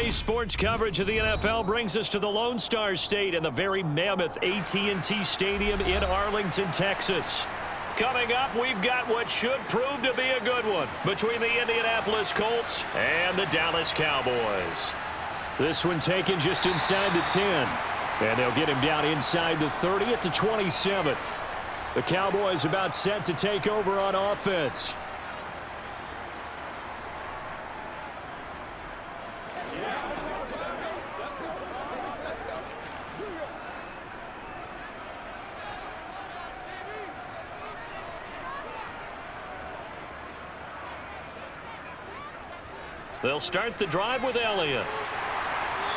Today's sports coverage of the NFL brings us to the Lone Star State and the very mammoth AT&T Stadium in Arlington, Texas. Coming up, we've got what should prove to be a good one between the Indianapolis Colts and the Dallas Cowboys. This one taken just inside the 10. And they'll get him down inside the 30 at the 27. The Cowboys about set to take over on offense. They'll start the drive with Elliott.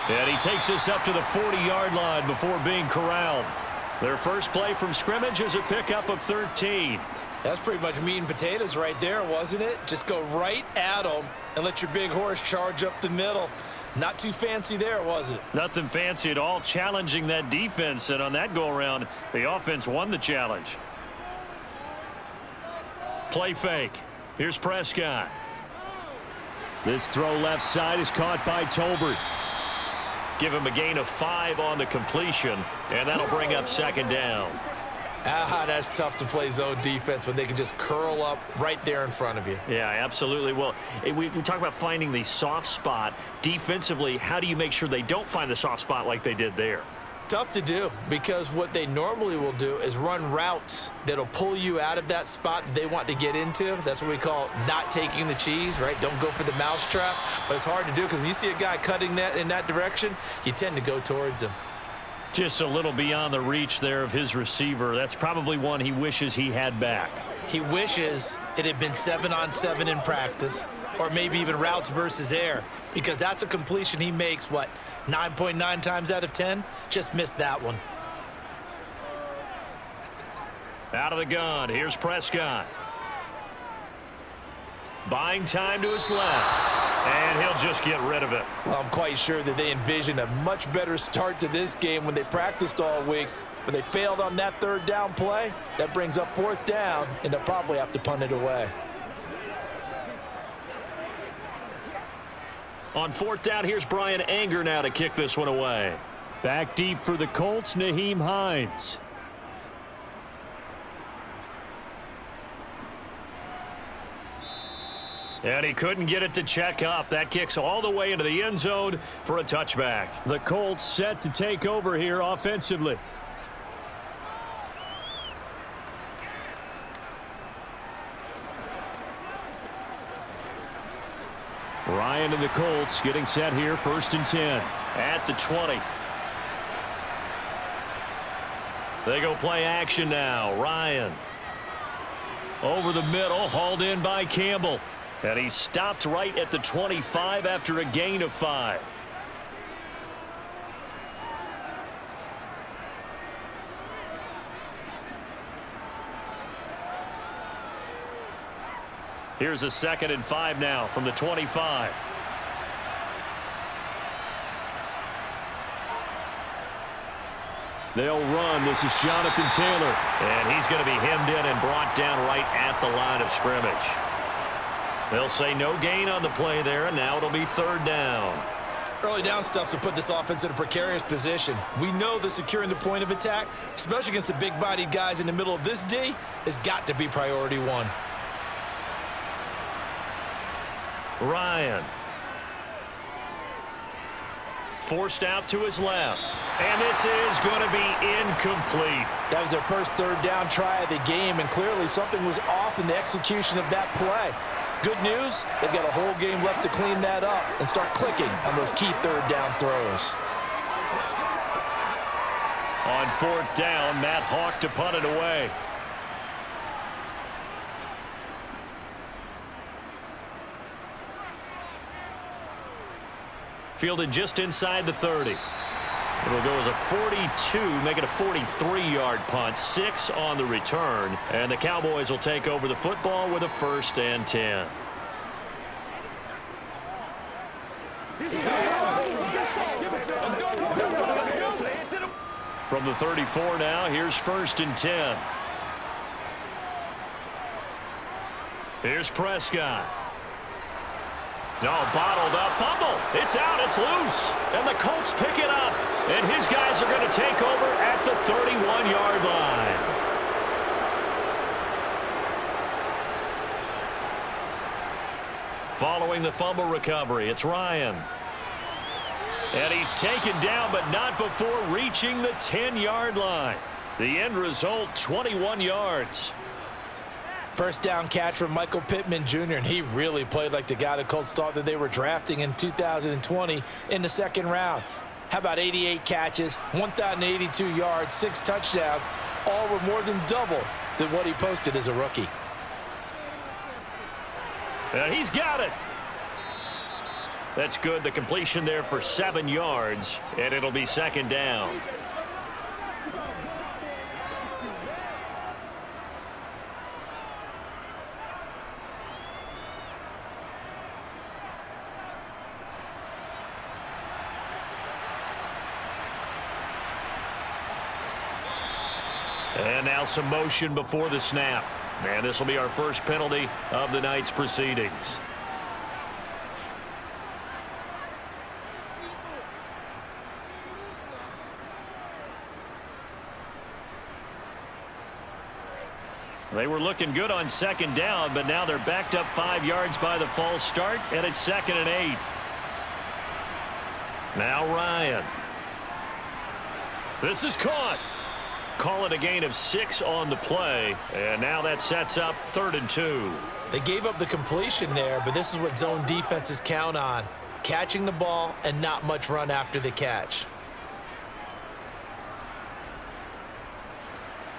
And he takes us up to the 40-yard line before being corralled. Their first play from scrimmage is a pickup of 13. That's pretty much meat and potatoes right there, wasn't it? Just go right at them and let your big horse charge up the middle. Not too fancy there, was it? Nothing fancy at all, challenging that defense. And on that go-around, the offense won the challenge. Play fake. Here's Prescott. This throw left side is caught by Tolbert. Give him a gain of 5 on the completion, and that'll bring up second down. That's tough to play zone defense when they can just curl up right there in front of you. Yeah, absolutely. Well, we talk about finding the soft spot. Defensively, how do you make sure they don't find the soft spot like they did there? Tough to do, because what they normally will do is run routes that'll pull you out of that spot that they want to get into. That's what we call not taking the cheese, right? Don't go for the mousetrap. But it's hard to do because when you see a guy cutting that in that direction, you tend to go towards him. Just a little beyond the reach there of his receiver. That's probably one he wishes he had back. He wishes it had been 7-on-7 in practice, or maybe even routes versus air, because that's a completion he makes, 9.9 times out of 10? Just missed that one. Out of the gun, here's Prescott. Buying time to his left, and he'll just get rid of it. Well, I'm quite sure that they envisioned a much better start to this game when they practiced all week, but they failed on that third down play. That brings up fourth down, and they'll probably have to punt it away. On fourth down, here's Brian Anger now to kick this one away. Back deep for the Colts, Nyheim Hines. And he couldn't get it to check up. That kicks all the way into the end zone for a touchback. The Colts set to take over here offensively. Ryan and the Colts getting set here, 1st and 10 at the 20. They go play action now. Ryan over the middle, hauled in by Campbell. And he stopped right at the 25 after a gain of 5. Here's a 2nd and 5 now from the 25. They'll run. This is Jonathan Taylor. And he's going to be hemmed in and brought down right at the line of scrimmage. They'll say no gain on the play there, and now it'll be 3rd down. Early down stuff will put this offense in a precarious position. We know that securing the point of attack, especially against the big-bodied guys in the middle of this D, has got to be priority 1. Ryan. Forced out to his left. And this is going to be incomplete. That was their first 3rd down try of the game, and clearly something was off in the execution of that play. Good news, they've got a whole game left to clean that up and start clicking on those key 3rd down throws. On 4th down, Matt Hawk to punt it away. Fielded just inside the 30. It'll go as a 42, make it a 43-yard punt, 6 on the return. And the Cowboys will take over the football with a 1st and 10. From the 34 now, here's 1st and 10. Here's Prescott. No, bottled up, fumble. It's out, it's It's loose, and the Colts pick it up. And his guys are going to take over at the 31-yard line. Following the fumble recovery, it's Ryan. And he's taken down, but not before reaching the 10-yard line. The end result, 21 yards. First down catch from Michael Pittman Jr., and he really played like the guy the Colts thought that they were drafting in 2020 in the second round. How about 88 catches, 1,082 yards, 6 touchdowns, all were more than double than what he posted as a rookie. And he's got it. That's good. The completion there for 7 yards, and it'll be second down. And now some motion before the snap. And this will be our first penalty of the night's proceedings. They were looking good on second down, but now they're backed up 5 yards by the false start, and it's 2nd and 8. Now Ryan. This is caught. Call it a gain of 6 on the play, and now that sets up 3rd and 2. They gave up the completion there, but this is what zone defenses count on. Catching the ball and not much run after the catch.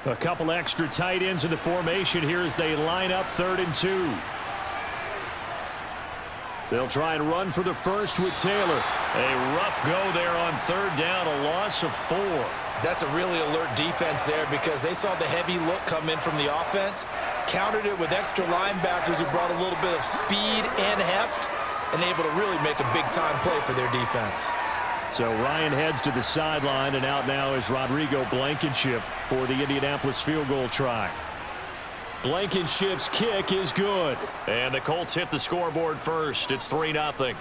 A couple extra tight ends in the formation here as they line up 3rd and 2. They'll try and run for the first with Taylor. A rough go there on 3rd down, a loss of 4. That's a really alert defense there because they saw the heavy look come in from the offense, countered it with extra linebackers who brought a little bit of speed and heft, and able to really make a big-time play for their defense. So Ryan heads to the sideline, and out now is Rodrigo Blankenship for the Indianapolis field goal try. Blankenship's kick is good, and the Colts hit the scoreboard first. It's 3-0.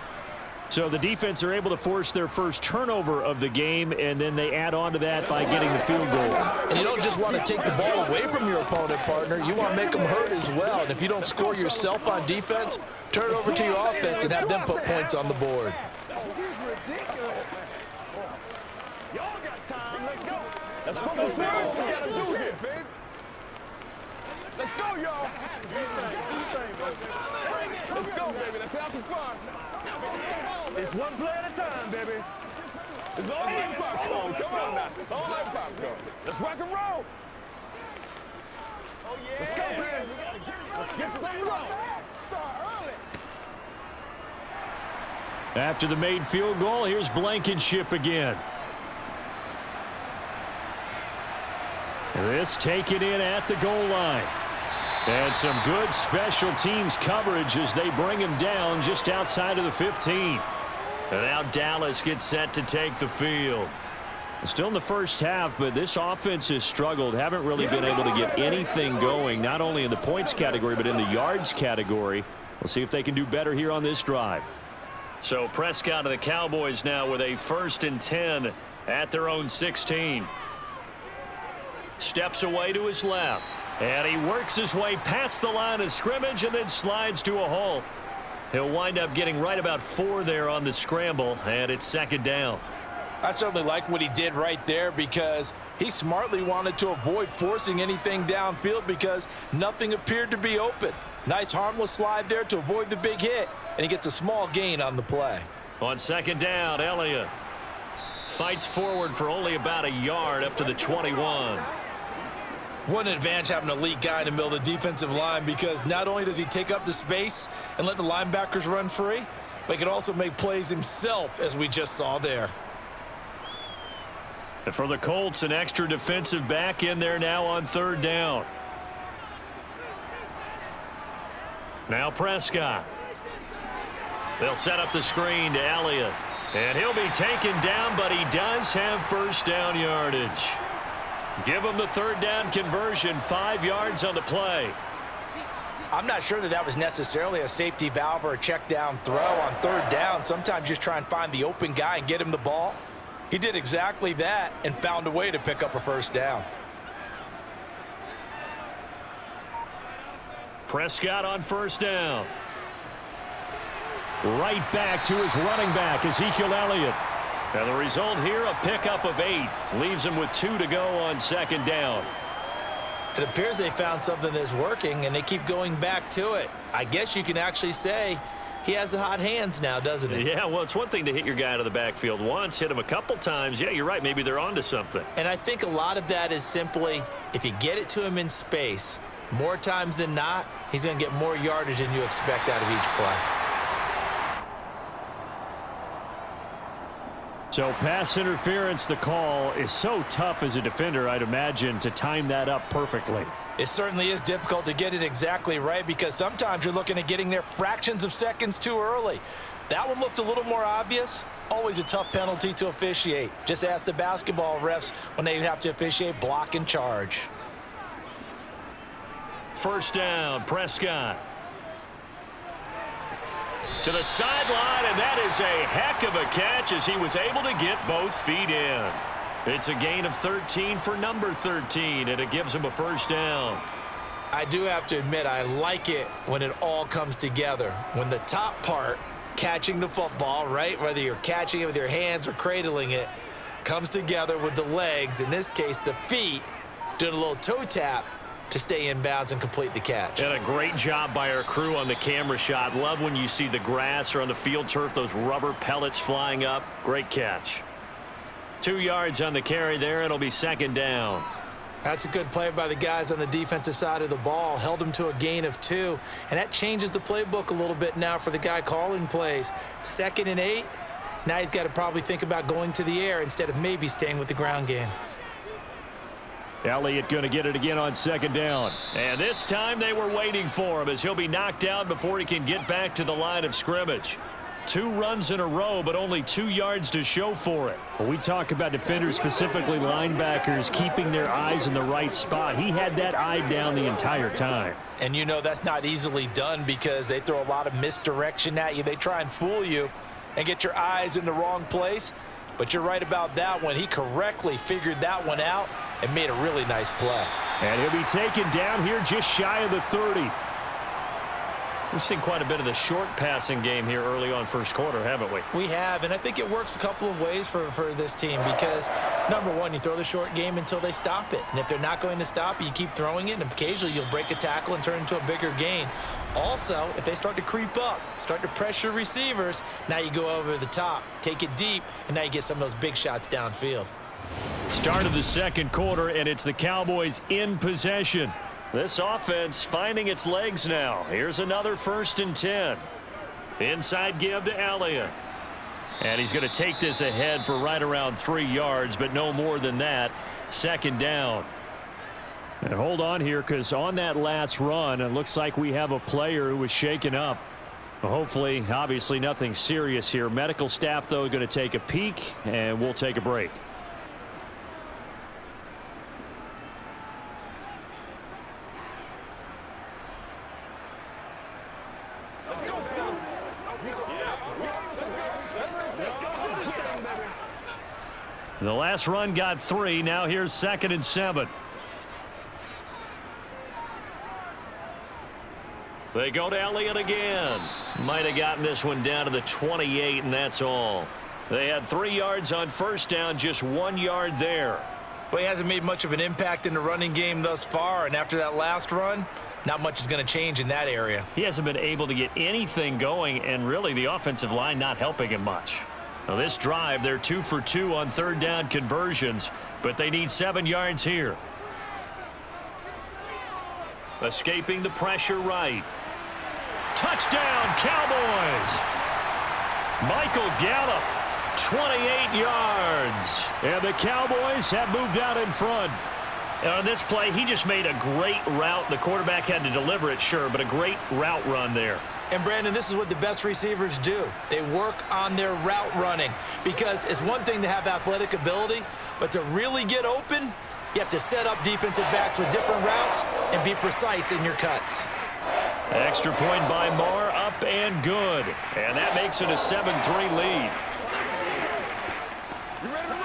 So the defense are able to force their first turnover of the game, and then they add on to that by getting the field goal. And you don't just want to take the ball away from your opponent, partner. You want to make them hurt as well. And if you don't score yourself on defense, turn it over to your offense and have them put points on the board. Y'all got time. Let's go. Let's go. Let's see what we got to do here, baby. Let's go, y'all. Let's go, baby. Let's have some fun. It's one play at a time, baby. It's all like popcorn. Come on now. It's all like popcorn. Let's rock and roll. Oh, yeah. Let's go, man. Let's get some roll. Start early. After the made field goal, here's Blankenship again. This taken in at the goal line. And some good special teams coverage as they bring him down just outside of the 15. And now Dallas gets set to take the field. Still in the first half, but this offense has struggled. Haven't really been able to get anything going, not only in the points category, but in the yards category. We'll see if they can do better here on this drive. So Prescott of the Cowboys now with a 1st and 10 at their own 16. Steps away to his left. And he works his way past the line of scrimmage and then slides to a halt. He'll wind up getting right about 4 there on the scramble, and it's 2nd down. I certainly like what he did right there because he smartly wanted to avoid forcing anything downfield because nothing appeared to be open. Nice harmless slide there to avoid the big hit, and he gets a small gain on the play. On 2nd down, Elliott fights forward for only about a yard up to the 21. What an advantage having an elite guy in the middle of the defensive line because not only does he take up the space and let the linebackers run free, but he can also make plays himself, as we just saw there. And for the Colts, an extra defensive back in there now on 3rd down. Now Prescott. They'll set up the screen to Elliott. And he'll be taken down, but he does have 1st down yardage. Give him the 3rd down conversion, 5 yards on the play. I'm not sure that was necessarily a safety valve or a check down throw on third down. Sometimes just try and find the open guy and get him the ball. He did exactly that and found a way to pick up a first down. Prescott on first down. Right back to his running back, Ezekiel Elliott. And the result here, a pickup of 8. Leaves him with 2 to go on second down. It appears they found something that's working, and they keep going back to it. I guess you can actually say he has the hot hands now, doesn't he? Yeah, well, it's one thing to hit your guy out of the backfield once, hit him a couple times. Yeah, you're right. Maybe they're onto something. And I think a lot of that is simply if you get it to him in space, more times than not, he's going to get more yardage than you expect out of each play. So pass interference, the call is so tough as a defender, I'd imagine, to time that up perfectly. It certainly is difficult to get it exactly right because sometimes you're looking at getting there fractions of seconds too early. That one looked a little more obvious. Always a tough penalty to officiate. Just ask the basketball refs when they have to officiate block and charge. First down, Prescott. To the sideline, and that is a heck of a catch as he was able to get both feet in. It's a gain of 13 for number 13, and it gives him a first down. I do have to admit, I like it when it all comes together. When the top part, catching the football, right, whether you're catching it with your hands or cradling it, comes together with the legs, in this case the feet, doing a little toe tap to stay in bounds and complete the catch. And a great job by our crew on the camera shot. Love when you see the grass or on the field turf, those rubber pellets flying up. Great catch. 2 yards on the carry there. It'll be second down. That's a good play by the guys on the defensive side of the ball. Held him to a gain of 2. And that changes the playbook a little bit now for the guy calling plays. 2nd and 8. Now he's got to probably think about going to the air instead of maybe staying with the ground game. Elliott going to get it again on second down. And this time they were waiting for him as he'll be knocked down before he can get back to the line of scrimmage. 2 runs in a row, but only 2 yards to show for it. When we talk about defenders, specifically linebackers, keeping their eyes in the right spot, he had that eye down the entire time. And you know that's not easily done because they throw a lot of misdirection at you. They try and fool you and get your eyes in the wrong place. But you're right about that one. He correctly figured that one out and made a really nice play. And he'll be taken down here just shy of the 30. We've seen quite a bit of the short passing game here early on first quarter, haven't we? We have, and I think it works a couple of ways for this team because, number one, you throw the short game until they stop it. And if they're not going to stop it, you keep throwing it, and occasionally you'll break a tackle and turn it into a bigger gain. Also, if they start to creep up, start to pressure receivers, now you go over the top, take it deep, and now you get some of those big shots downfield. Start of the second quarter, and it's the Cowboys in possession. This offense finding its legs now. Here's another 1st and 10. Inside give to Elliott. And he's going to take this ahead for right around 3 yards, but no more than that. Second down. And hold on here because on that last run, it looks like we have a player who was shaken up. Hopefully, obviously nothing serious here. Medical staff, though, going to take a peek, and we'll take a break. The last run got 3. Now here's 2nd and 7. They go to Elliott again. Might have gotten this one down to the 28, and that's all. They had 3 yards on first down, just 1 yard there. Well, he hasn't made much of an impact in the running game thus far, and after that last run, not much is going to change in that area. He hasn't been able to get anything going, and really the offensive line not helping him much. Now this drive, they're 2 for 2 on third down conversions, but they need 7 yards here. Escaping the pressure right. Touchdown, Cowboys! Michael Gallup, 28 yards. And the Cowboys have moved out in front. And on this play, he just made a great route. The quarterback had to deliver it, sure, but a great route run there. And, Brandon, this is what the best receivers do. They work on their route running because it's one thing to have athletic ability, but to really get open, you have to set up defensive backs with different routes and be precise in your cuts. Extra point by Marr, up and good. And that makes it a 7-3 lead. You ready to roll?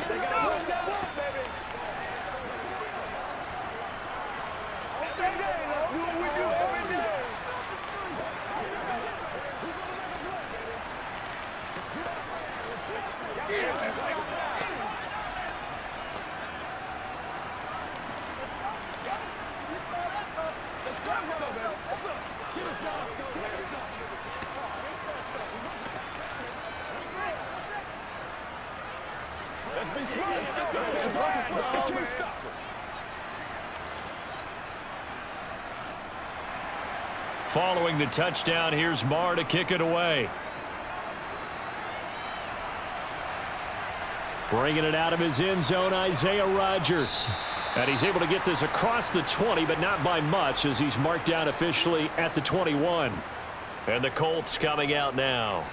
They got to work that up, baby. Every day, let's do what we do every day. Let's be smart. Let's get you stoppers. Following the touchdown, here's Marr to kick it away. Bringing it out of his end zone, Isaiah Rodgers. And he's able to get this across the 20, but not by much, as he's marked down officially at the 21. And the Colts coming out now.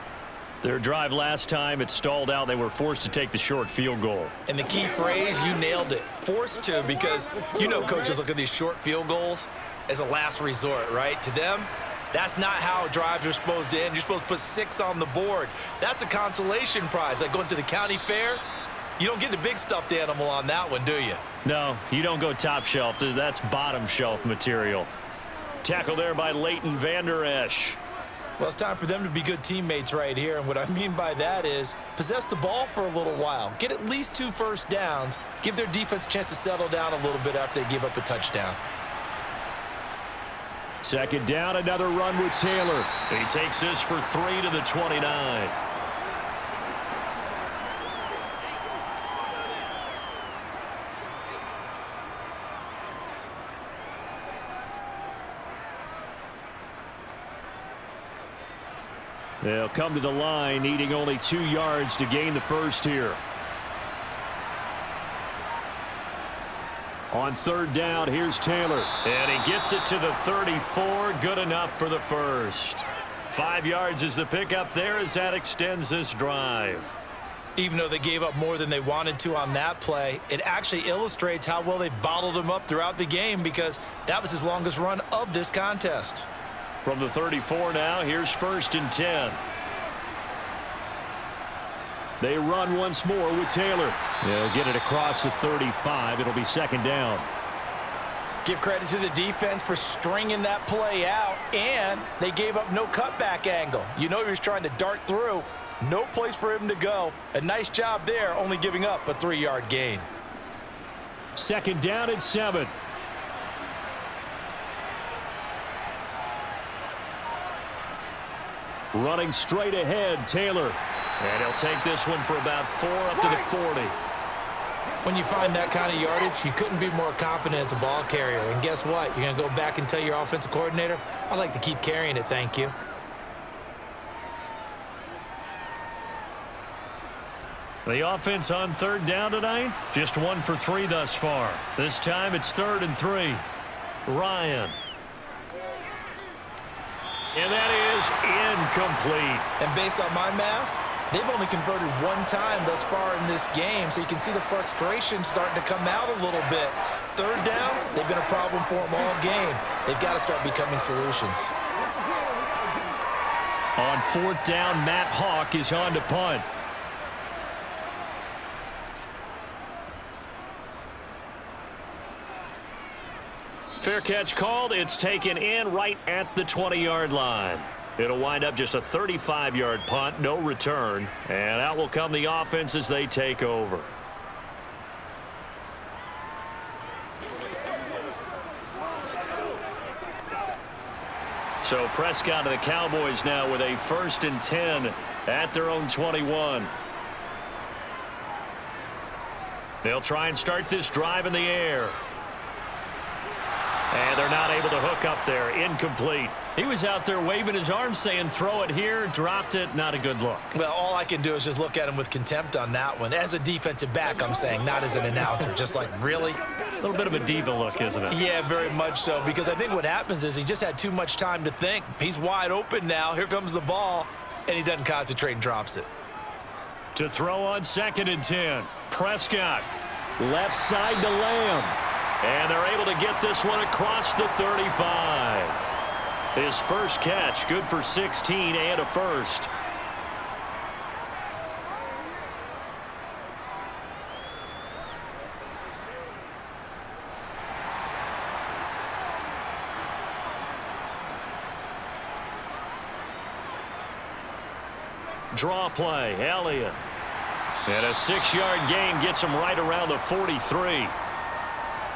Their drive last time, it stalled out. They were forced to take the short field goal. And the key phrase, you nailed it. Forced to, because you know coaches look at these short field goals as a last resort, right? To them, that's not how drives are supposed to end. You're supposed to put 6 on the board. That's a consolation prize. Like going to the county fair, you don't get the big stuffed animal on that one, do you? No, you don't go top shelf. That's bottom shelf material. Tackle there by Leighton Vander Esch. Well, it's time for them to be good teammates right here, and what I mean by that is possess the ball for a little while. Get at least 2 first downs. Give their defense a chance to settle down a little bit after they give up a touchdown. Second down, another run with Taylor. He takes this for 3 to the 29. They'll come to the line, needing only 2 yards to gain the first here. On third down, here's Taylor. And he gets it to the 34. Good enough for the first. 5 yards is the pickup there as that extends this drive. Even though they gave up more than they wanted to on that play, it actually illustrates how well they've bottled them up throughout the game, because that was his longest run of this contest. From the 34 now, here's 1st and 10. They run once more with Taylor. They'll get it across the 35. It'll be second down. Give credit to the defense for stringing that play out, and they gave up no cutback angle. You know he was trying to dart through. No place for him to go. A nice job there, only giving up a 3-yard gain. Second down and 7. Running straight ahead, Taylor. And he'll take this one for about 4 up to the 40. When you find that kind of yardage, you couldn't be more confident as a ball carrier. And guess what? You're going to go back and tell your offensive coordinator, I'd like to keep carrying it, thank you. The offense on third down tonight, just 1 for 3 thus far. This time it's 3rd and 3. Ryan. And that is incomplete. And based on my math, they've only converted 1 time thus far in this game, so you can see the frustration starting to come out a little bit. Third downs, they've been a problem for them all game. They've got to start becoming solutions. On 4th down, Matt Hawk is on to punt. Fair catch called. It's taken in right at the 20-yard line. It'll wind up just a 35-yard punt, no return. And out will come the offense as they take over. So Prescott and the Cowboys now with a 1st and 10 at their own 21. They'll try and start this drive in the air. And they're not able to hook up there. Incomplete. He was out there waving his arms saying, throw it here, dropped it. Not a good look. Well, all I can do is just look at him with contempt on that one. As a defensive back, I'm saying, not as an announcer. Just like, really? A little bit of a diva look, isn't it? Yeah, very much so. Because I think what happens is he just had too much time to think. He's wide open now. Here comes the ball. And he doesn't concentrate and drops it. To throw on 2nd and 10. Prescott. Left side to Lamb. And they're able to get this one across the 35. His first catch, good for 16 and a first. Draw play, Elliott. And a 6-yard gain gets him right around the 43.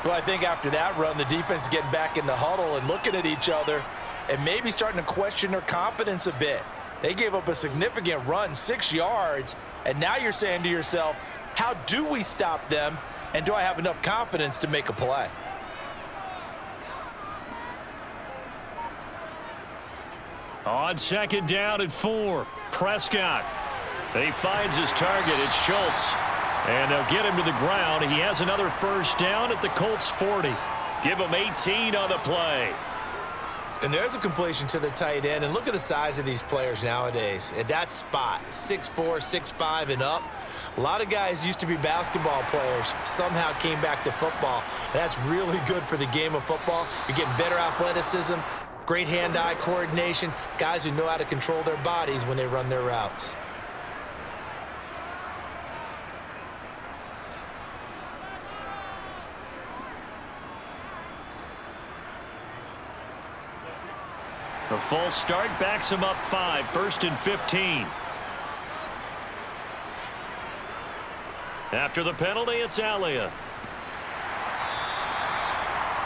Well, I think after that run, the defense is getting back in the huddle and looking at each other and maybe starting to question their confidence a bit. They gave up a significant run, 6 yards, and now you're saying to yourself, how do we stop them, and do I have enough confidence to make a play? On 2nd down and 4, Prescott. He finds his target. It's Schultz. And they'll get him to the ground. He has another first down at the Colts 40. Give him 18 on the play. And there's a completion to the tight end. And look at the size of these players nowadays. At that spot, 6'4", 6'5", and up. A lot of guys used to be basketball players, somehow came back to football. And that's really good for the game of football. You're getting better athleticism, great hand-eye coordination, guys who know how to control their bodies when they run their routes. The false start backs him up 5, 1st and 15. After the penalty, it's Elliott.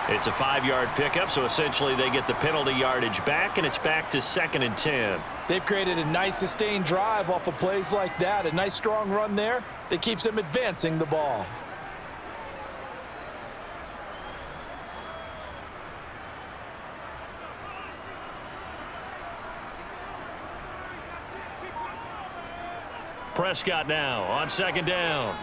It's a 5-yard pickup, so essentially they get the penalty yardage back, and it's back to 2nd and 10. They've created a nice sustained drive off of plays like that. A nice strong run there that keeps them advancing the ball. Prescott now on 2nd down.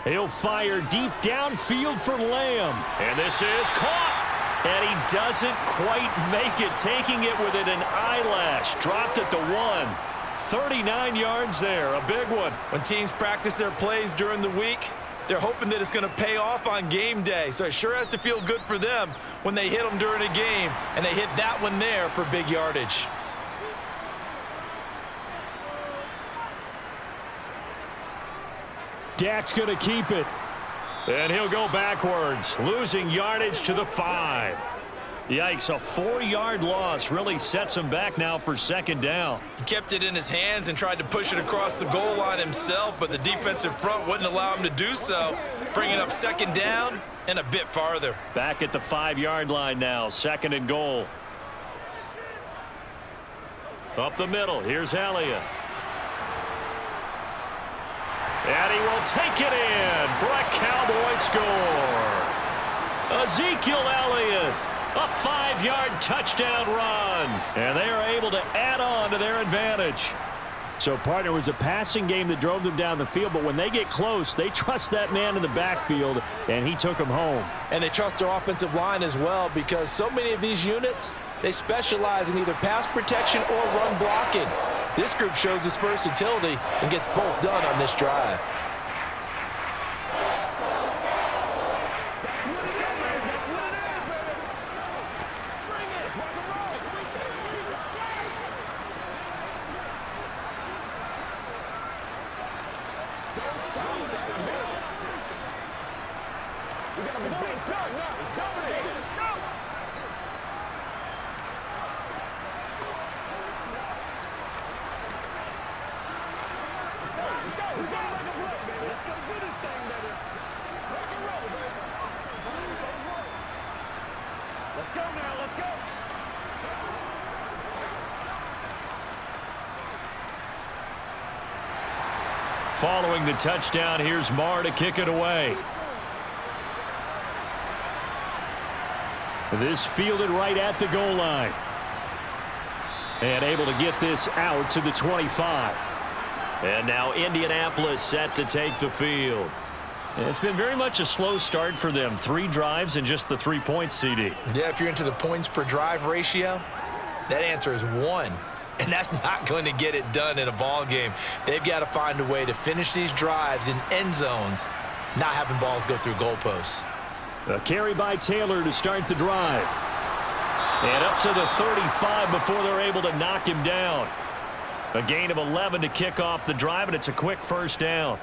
He'll fire deep downfield for Lamb. And this is caught. And he doesn't quite make it, taking it within an eyelash. Dropped at the 1. 39 yards there, a big one. When teams practice their plays during the week, they're hoping that it's going to pay off on game day. So it sure has to feel good for them when they hit them during a game. And they hit that one there for big yardage. Dak's going to keep it. And he'll go backwards, losing yardage to the 5. Yikes, a 4-yard loss really sets him back now for 2nd down. He kept it in his hands and tried to push it across the goal line himself, but the defensive front wouldn't allow him to do so, bringing up 2nd down and a bit farther. Back at the 5-yard line now, 2nd and goal. Up the middle, here's Elliott. And he will take it in for a Cowboy score. Ezekiel Elliott, a 5-yard touchdown run. And they are able to add on to their advantage. So, partner, it was a passing game that drove them down the field, but when they get close, they trust that man in the backfield, and he took them home. And they trust their offensive line as well, because so many of these units, they specialize in either pass protection or run blocking. This group shows its versatility and gets both done on this drive. Let's go now, let's go. Following the touchdown, here's Marr to kick it away. This fielded right at the goal line. And able to get this out to the 25. And now Indianapolis set to take the field. It's been very much a slow start for them. 3 drives and just the 3 points, CD. Yeah, if you're into the points per drive ratio, that answer is 1. And that's not going to get it done in a ball game. They've got to find a way to finish these drives in end zones, not having balls go through goalposts. A carry by Taylor to start the drive. And up to the 35 before they're able to knock him down. A gain of 11 to kick off the drive, and it's a quick first down.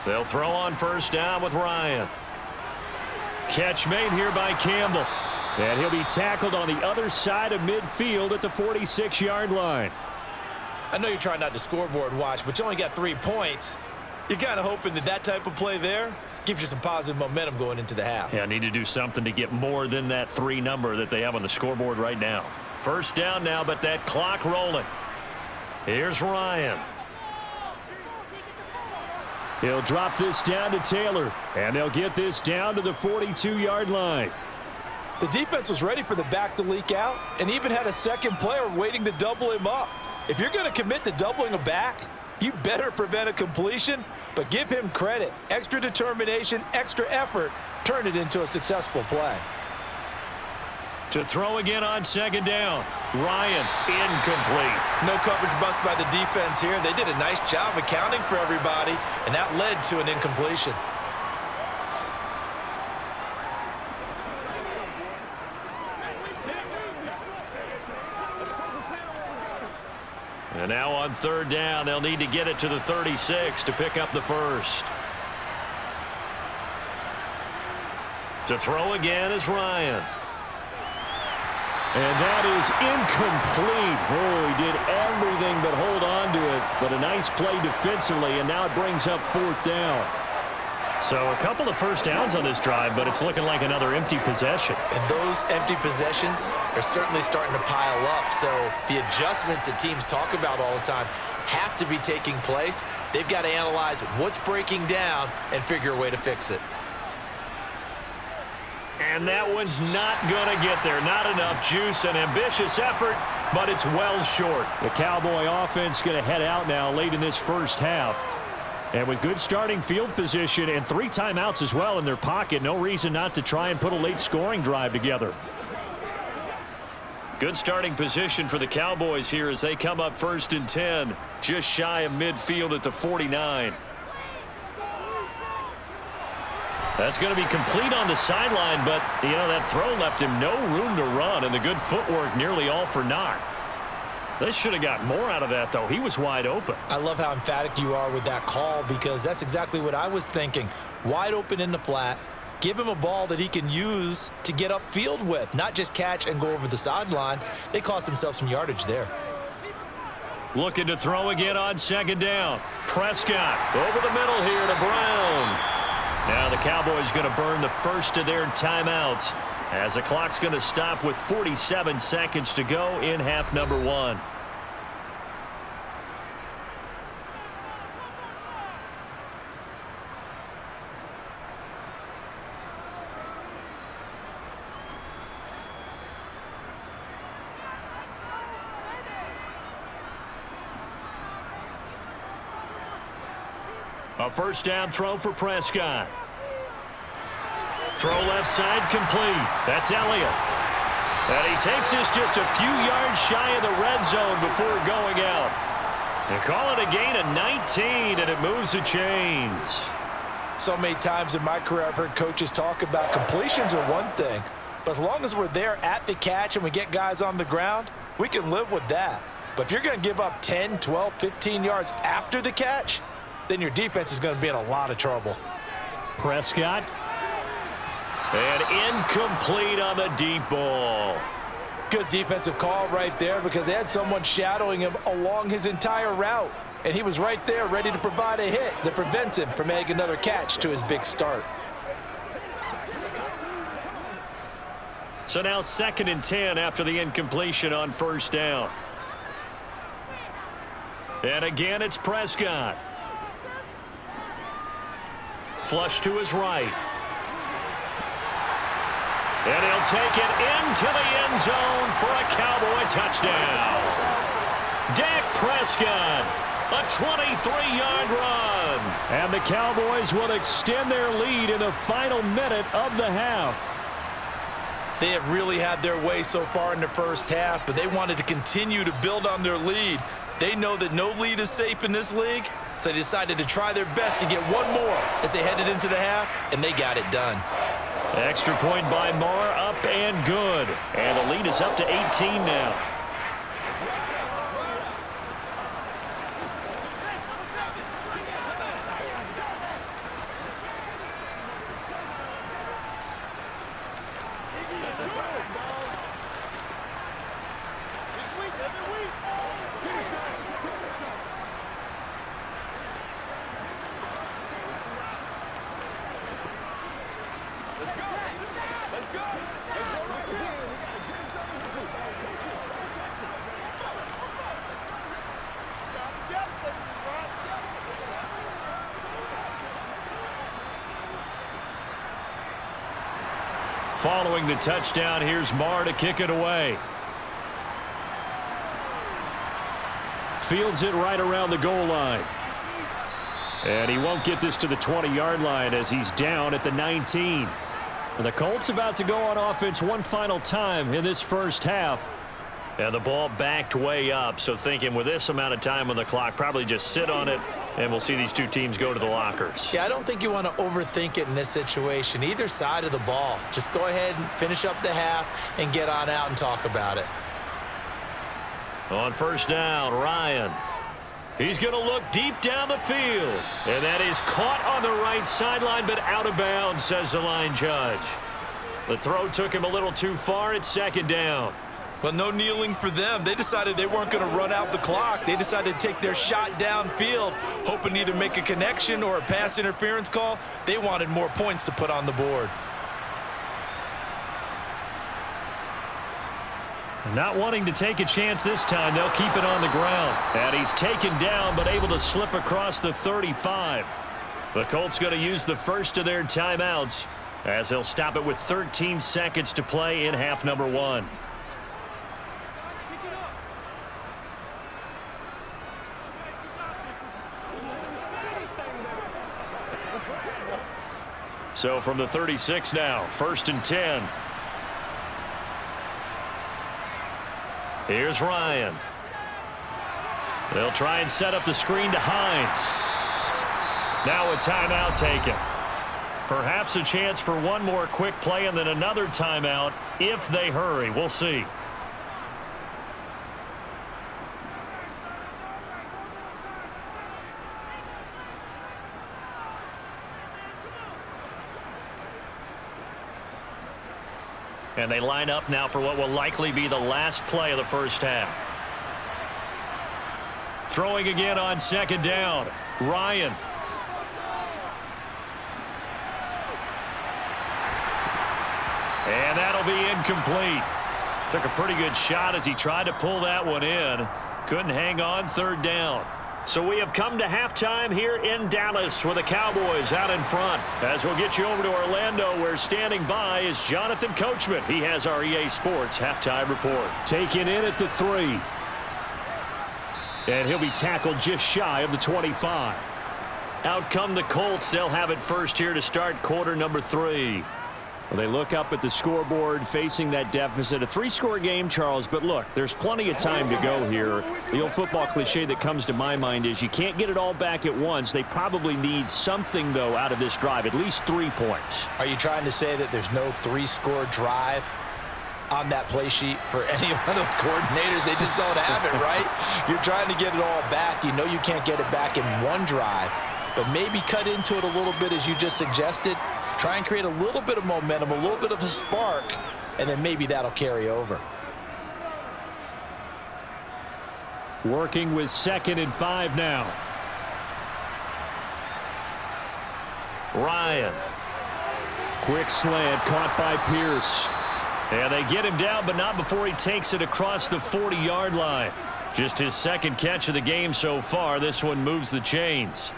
They'll throw on first down with Ryan. Catch made here by Campbell. And he'll be tackled on the other side of midfield at the 46-yard line. I know you're trying not to scoreboard watch, but you only got 3 points. You're kind of hoping that that type of play there gives you some positive momentum going into the half. Yeah, need to do something to get more than that 3 number that they have on the scoreboard right now. First down now, but that clock rolling. Here's Ryan. He'll drop this down to Taylor, and they'll get this down to the 42-yard line. The defense was ready for the back to leak out and even had a second player waiting to double him up. If you're going to commit to doubling a back, you better prevent a completion, but give him credit. Extra determination, extra effort, turn it into a successful play. To throw again on second down. Ryan, incomplete. No coverage bust by the defense here. They did a nice job accounting for everybody, and that led to an incompletion. And now on third down, they'll need to get it to the 36 to pick up the first. To throw again is Ryan. And that is incomplete. Oh, he did everything but hold on to it. But a nice play defensively, and now it brings up fourth down. So a couple of first downs on this drive, but it's looking like another empty possession. And those empty possessions are certainly starting to pile up. So the adjustments that teams talk about all the time have to be taking place. They've got to analyze what's breaking down and figure a way to fix it. And that one's not going to get there. Not enough juice. An ambitious effort, but it's well short. The Cowboy offense going to head out now late in this first half. And with good starting field position and 3 timeouts as well in their pocket, no reason not to try and put a late scoring drive together. Good starting position for the Cowboys here as they come up first and 10, just shy of midfield at the 49. That's going to be complete on the sideline, but, you know, that throw left him no room to run, and the good footwork nearly all for naught. They should have got more out of that, though. He was wide open. I love how emphatic you are with that call, because that's exactly what I was thinking. Wide open in the flat. Give him a ball that he can use to get upfield with, not just catch and go over the sideline. They cost themselves some yardage there. Looking to throw again on second down. Prescott over the middle here to Brown. Now the Cowboys going to burn the first of their timeouts as the clock's going to stop with 47 seconds to go in half number 1. A first down throw for Prescott. Throw left side complete. That's Elliott. And he takes this just a few yards shy of the red zone before going out. And call it a gain of 19, and it moves the chains. So many times in my career I've heard coaches talk about completions are one thing, but as long as we're there at the catch and we get guys on the ground, we can live with that. But if you're going to give up 10, 12, 15 yards after the catch, then your defense is going to be in a lot of trouble. Prescott. And incomplete on the deep ball. Good defensive call right there because they had someone shadowing him along his entire route. And he was right there ready to provide a hit that prevents him from making another catch to his big start. So now 2nd and 10 after the incompletion on first down. And again, it's Prescott. Flush to his right. And he'll take it into the end zone for a Cowboy touchdown. Dak Prescott, a 23-yard run. And the Cowboys will extend their lead in the final minute of the half. They have really had their way so far in the first half, but they wanted to continue to build on their lead. They know that no lead is safe in this league, so they decided to try their best to get one more as they headed into the half, and they got it done. Extra point by Marr, up and good. And the lead is up to 18 now. Following the touchdown, here's Marr to kick it away. Fields it right around the goal line. And he won't get this to the 20-yard line as he's down at the 19. And the Colts about to go on offense one final time in this first half. And the ball backed way up, so thinking with this amount of time on the clock, probably just sit on it, and we'll see these two teams go to the lockers. Yeah, I don't think you want to overthink it in this situation. Either side of the ball. Just go ahead and finish up the half and get on out and talk about it. On first down, Ryan. He's going to look deep down the field. And that is caught on the right sideline, but out of bounds, says the line judge. The throw took him a little too far at second down. Well, no kneeling for them. They decided they weren't going to run out the clock. They decided to take their shot downfield, hoping to either make a connection or a pass interference call. They wanted more points to put on the board. Not wanting to take a chance this time, they'll keep it on the ground. And he's taken down, but able to slip across the 35. The Colts going to use the first of their timeouts as they'll stop it with 13 seconds to play in half number one. So from the 36 now, 1st and 10. Here's Ryan. They'll try and set up the screen to Hines. Now a timeout taken. Perhaps a chance for one more quick play and then another timeout if they hurry. We'll see. And they line up now for what will likely be the last play of the first half. Throwing again on second down. Ryan. And that'll be incomplete. Took a pretty good shot as he tried to pull that one in. Couldn't hang on, third down. So we have come to halftime here in Dallas with the Cowboys out in front. As we'll get you over to Orlando, where standing by is Jonathan Coachman. He has our EA Sports halftime report. Taken in at the 3. And he'll be tackled just shy of the 25. Out come the Colts. They'll have it first here to start quarter number 3. Well, they look up at the scoreboard facing that deficit. A 3-score game, Charles, but look, there's plenty of time to go here. The old football cliche that comes to my mind is you can't get it all back at once. They probably need something, though, out of this drive, at least 3 points. Are you trying to say that there's no 3-score drive on that play sheet for any one of those coordinators? They just don't have it, right? You're trying to get it all back. You know you can't get it back in one drive, but maybe cut into it a little bit as you just suggested. Try and create a little bit of momentum, a little bit of a spark, and then maybe that'll carry over. Working with 2nd and 5 now. Ryan. Quick slant caught by Pierce. And they get him down, but not before he takes it across the 40-yard line. Just his 2nd catch of the game so far. This one moves the chains.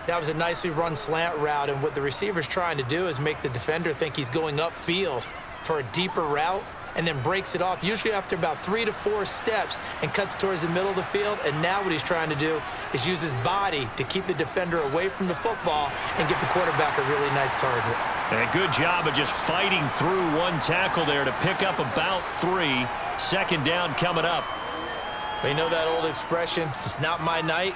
That was a nicely run slant route, and what the receiver's trying to do is make the defender think he's going upfield. for a deeper route and then breaks it off, usually after about 3 to 4 steps, and cuts towards the middle of the field. And now what he's trying to do is use his body to keep the defender away from the football and give the quarterback a really nice target. And a good job of just fighting through one tackle there to pick up about 3. Second down coming up. You know that old expression, it's not my night?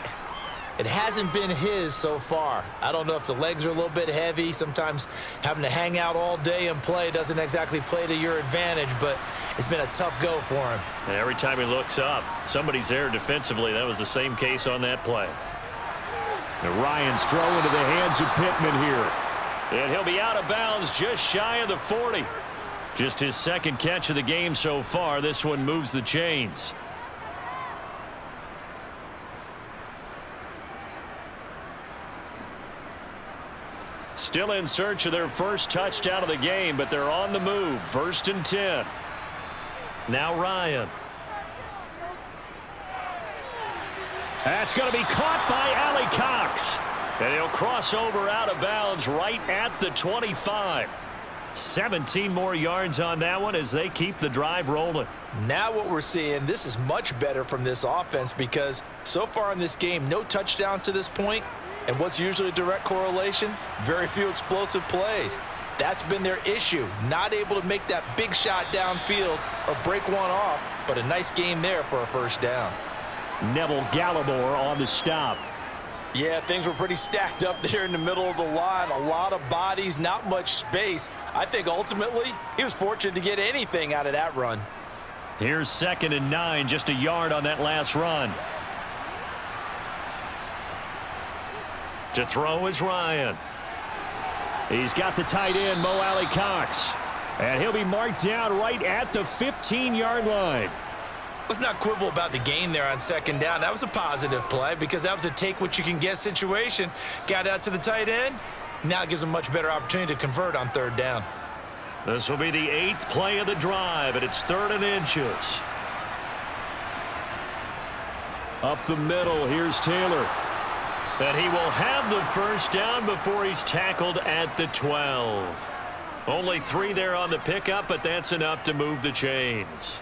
It hasn't been his so far. I don't know if the legs are a little bit heavy. Sometimes having to hang out all day and play doesn't exactly play to your advantage, but it's been a tough go for him. And every time he looks up, somebody's there defensively. That was the same case on that play. And Ryan's throw into the hands of Pittman here. And he'll be out of bounds just shy of the 40. Just his second catch of the game so far. This one moves the chains. Still in search of their first touchdown of the game, but they're on the move. 1st and 10. Now Ryan. That's going to be caught by Ali Cox. And he'll cross over out of bounds right at the 25. 17 more yards on that one as they keep the drive rolling. Now what we're seeing, this is much better from this offense because so far in this game, no touchdowns to this point. And what's usually a direct correlation? Very few explosive plays. That's been their issue. Not able to make that big shot downfield or break one off, but a nice game there for a first down. Neville Gallimore on the stop. Yeah, things were pretty stacked up there in the middle of the line. A lot of bodies, not much space. I think ultimately he was fortunate to get anything out of that run. Here's 2nd and 9, just a yard on that last run. To throw is Ryan. He's got the tight end, Mo Alley Cox. And he'll be marked down right at the 15-yard line. Let's not quibble about the gain there on 2nd down. That was a positive play because that was a take-what-you-can-get situation. Got out to the tight end. Now it gives him a much better opportunity to convert on 3rd down. This will be the 8th play of the drive, and it's 3rd and inches. Up the middle, here's Taylor. And he will have the first down before he's tackled at the 12. Only 3 there on the pickup, but that's enough to move the chains.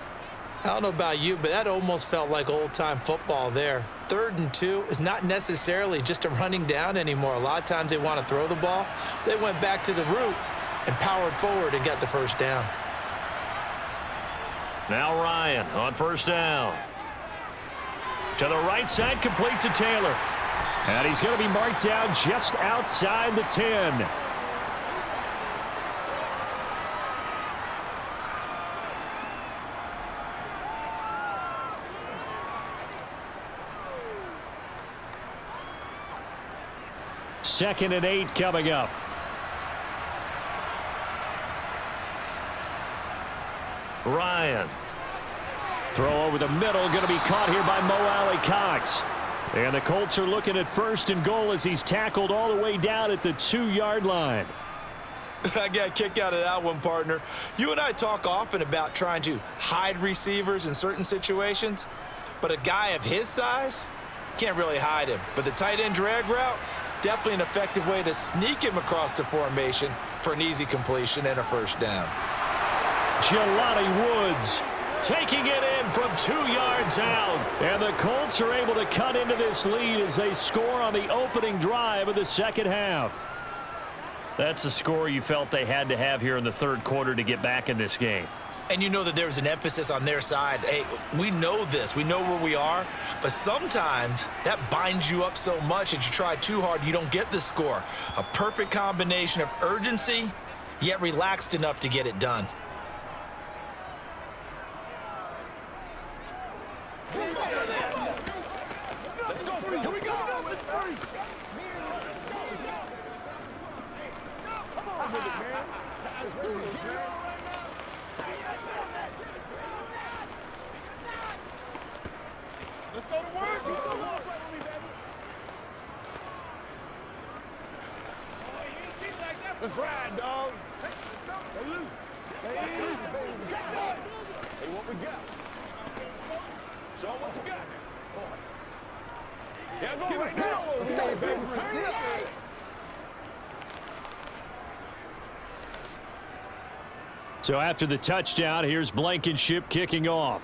I don't know about you, but that almost felt like old-time football there. 3rd and 2 is not necessarily just a running down anymore. A lot of times they want to throw the ball. They went back to the roots and powered forward and got the first down. Now Ryan on 1st down. To the right side, complete to Taylor. And he's going to be marked down just outside the 10. Second and 8 coming up. Ryan. Throw over the middle, going to be caught here by Mo Alley Cox. And the Colts are looking at 1st and goal as he's tackled all the way down at the 2-yard line. I got a kick out of that one, partner. You and I talk often about trying to hide receivers in certain situations, but a guy of his size can't really hide him. But the tight end drag route, definitely an effective way to sneak him across the formation for an easy completion and a first down. Jelani Woods taking it in from 2 yards out. And the Colts are able to cut into this lead as they score on the opening drive of the second half. That's a score you felt they had to have here in the 3rd quarter to get back in this game. And you know that there's an emphasis on their side. Hey, we know this. We know where we are. But sometimes that binds you up so much that you try too hard, you don't get the score. A perfect combination of urgency, yet relaxed enough to get it done. Let's ride, dog. Stay loose. Stay easy. Hey, what we got? Show what you got. Yeah, go right now. Let's go, baby. Turn it up. So after the touchdown, here's Blankenship kicking off.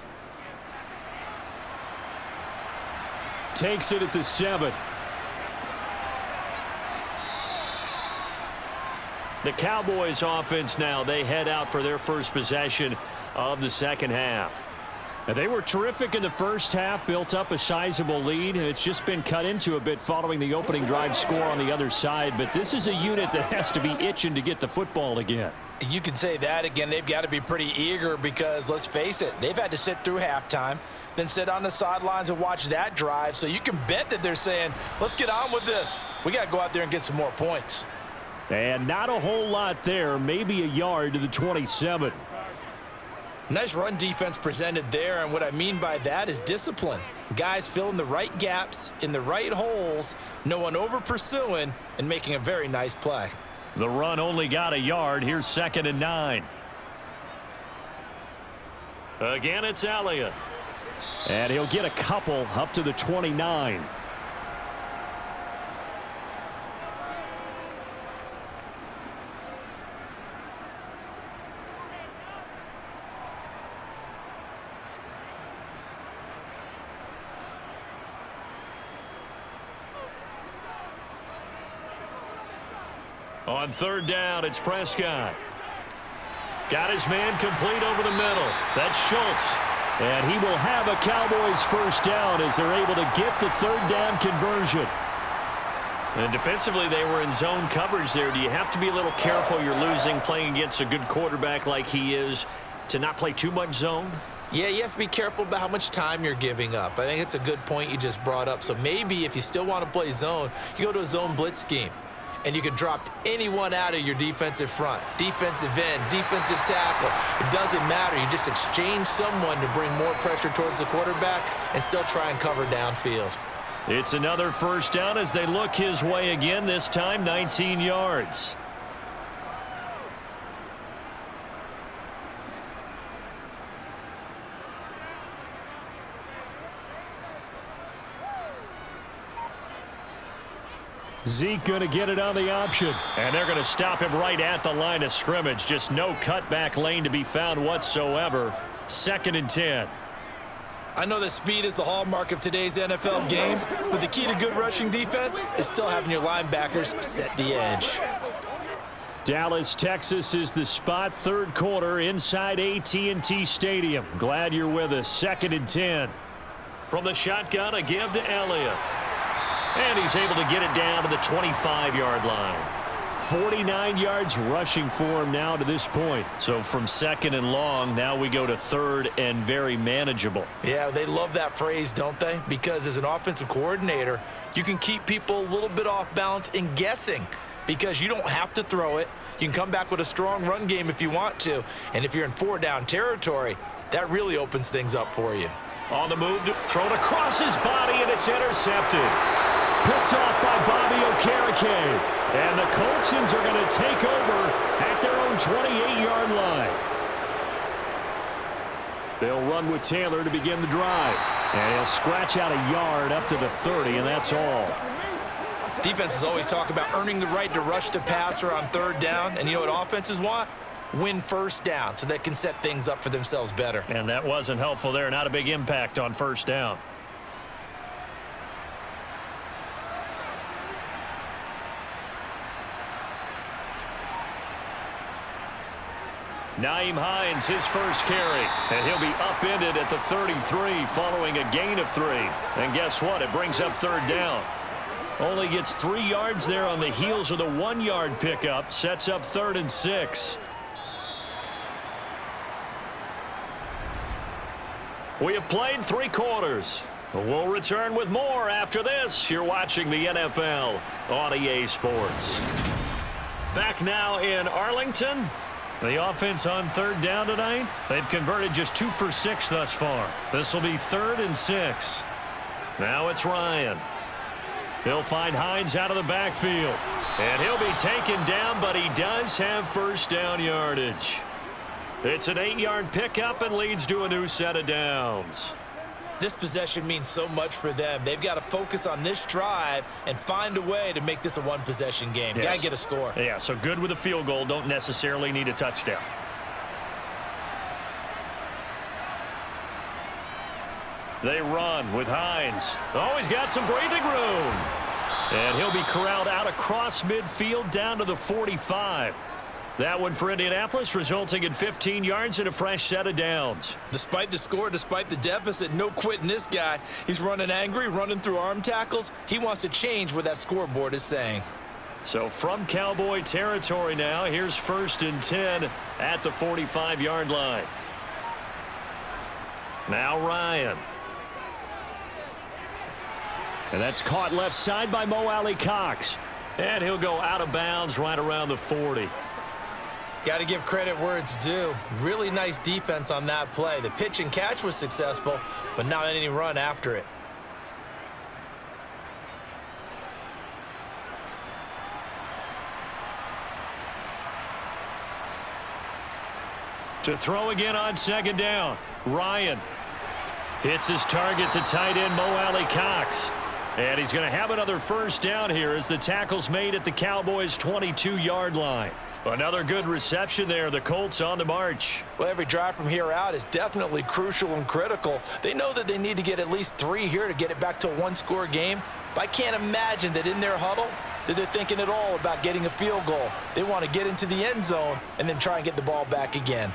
Takes it at the 7. The Cowboys offense now, they head out for their first possession of the second half. Now, they were terrific in the first half, built up a sizable lead, and it's just been cut into a bit following the opening drive score on the other side. But this is a unit that has to be itching to get the football again. You can say that again. They've got to be pretty eager because, let's face it, they've had to sit through halftime, then sit on the sidelines and watch that drive. So you can bet that they're saying, let's get on with this. We got to go out there and get some more points. And not a whole lot there, maybe a yard to the 27. Nice run defense presented there, and what I mean by that is discipline. Guys filling the right gaps in the right holes, no one over pursuing, and making a very nice play. The run only got a yard. Here's 2nd and 9. Again, it's Elliott. And he'll get a couple up to the 29. On 3rd down, it's Prescott. Got his man complete over the middle. That's Schultz. And he will have a Cowboys first down as they're able to get the 3rd down conversion. And defensively, they were in zone coverage there. Do you have to be a little careful? You're losing, playing against a good quarterback like he is, to not play too much zone? Yeah, you have to be careful about how much time you're giving up. I think it's a good point you just brought up. So maybe if you still want to play zone, you go to a zone blitz scheme. And you can drop anyone out of your defensive front, defensive end, defensive tackle. It doesn't matter. You just exchange someone to bring more pressure towards the quarterback and still try and cover downfield. It's another first down as they look his way again, this time 19 yards. Zeke going to get it on the option. And they're going to stop him right at the line of scrimmage. Just no cutback lane to be found whatsoever. 2nd and 10. I know that speed is the hallmark of today's NFL game, but the key to good rushing defense is still having your linebackers set the edge. Dallas, Texas is the spot. 3rd quarter inside AT&T Stadium. Glad you're with us. 2nd and 10. From the shotgun, a give to Elliott. And he's able to get it down to the 25-yard line. 49 yards rushing for him now to this point. So from 2nd and long, now we go to 3rd and very manageable. Yeah, they love that phrase, don't they? Because as an offensive coordinator, you can keep people a little bit off balance and guessing because you don't have to throw it. You can come back with a strong run game if you want to. And if you're in 4-down territory, that really opens things up for you. On the move, thrown across his body, and it's intercepted. Picked off by Bobby Okereke. And the Coltsons are going to take over at their own 28-yard line. They'll run with Taylor to begin the drive. And he'll scratch out a yard up to the 30, and that's all. Defenses always talk about earning the right to rush the passer on 3rd down. And you know what offenses want? Win 1st down so they can set things up for themselves better. And that wasn't helpful there. Not a big impact on 1st down. Nyheim Hines, his first carry. And he'll be upended at the 33 following a gain of 3. And guess what? It brings up 3rd down. Only gets 3 yards there on the heels of the 1-yard pickup. Sets up 3rd and 6. We have played 3 quarters. We'll return with more after this. You're watching the NFL on EA Sports. Back now in Arlington. The offense on 3rd down tonight. They've converted just 2 for 6 thus far. This will be 3rd and 6. Now it's Ryan. He'll find Hines out of the backfield. And he'll be taken down, but he does have 1st down yardage. It's an 8-yard pickup and leads to a new set of downs. This possession means so much for them. They've got to focus on this drive and find a way to make this a 1-possession game. Yes. Got to get a score. Yeah, so good with a field goal. Don't necessarily need a touchdown. They run with Hines. Oh, he's got some breathing room. And he'll be corralled out across midfield down to the 45. That one for Indianapolis, resulting in 15 yards and a fresh set of downs. Despite the score, despite the deficit, no quitting this guy. He's running angry, running through arm tackles. He wants to change what that scoreboard is saying. So from Cowboy territory now, here's 1st and 10 at the 45-yard line. Now Ryan. And that's caught left side by Mo Alley-Cox. And he'll go out of bounds right around the 40. Got to give credit where it's due. Really nice defense on that play. The pitch and catch was successful, but not any run after it. To throw again on 2nd down. Ryan hits his target, the tight end Mo Alley-Cox. And he's going to have another 1st down here as the tackle's made at the Cowboys' 22-yard line. Another good reception there. The Colts on the march. Well, every drive from here out is definitely crucial and critical. They know that they need to get at least 3 here to get it back to a 1-score game. But I can't imagine that in their huddle that they're thinking at all about getting a field goal. They want to get into the end zone and then try and get the ball back again.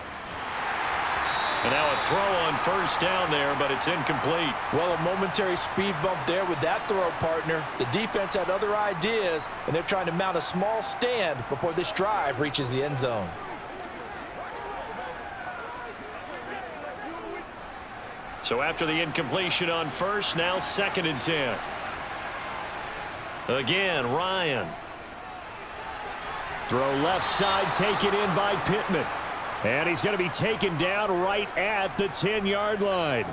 And now a throw on 1st down there, but it's incomplete. Well, a momentary speed bump there with that throw, partner. The defense had other ideas, and they're trying to mount a small stand before this drive reaches the end zone. So after the incompletion on 1st, now 2nd and 10. Again, Ryan. Throw left side, taken in by Pittman. And he's going to be taken down right at the 10-yard line.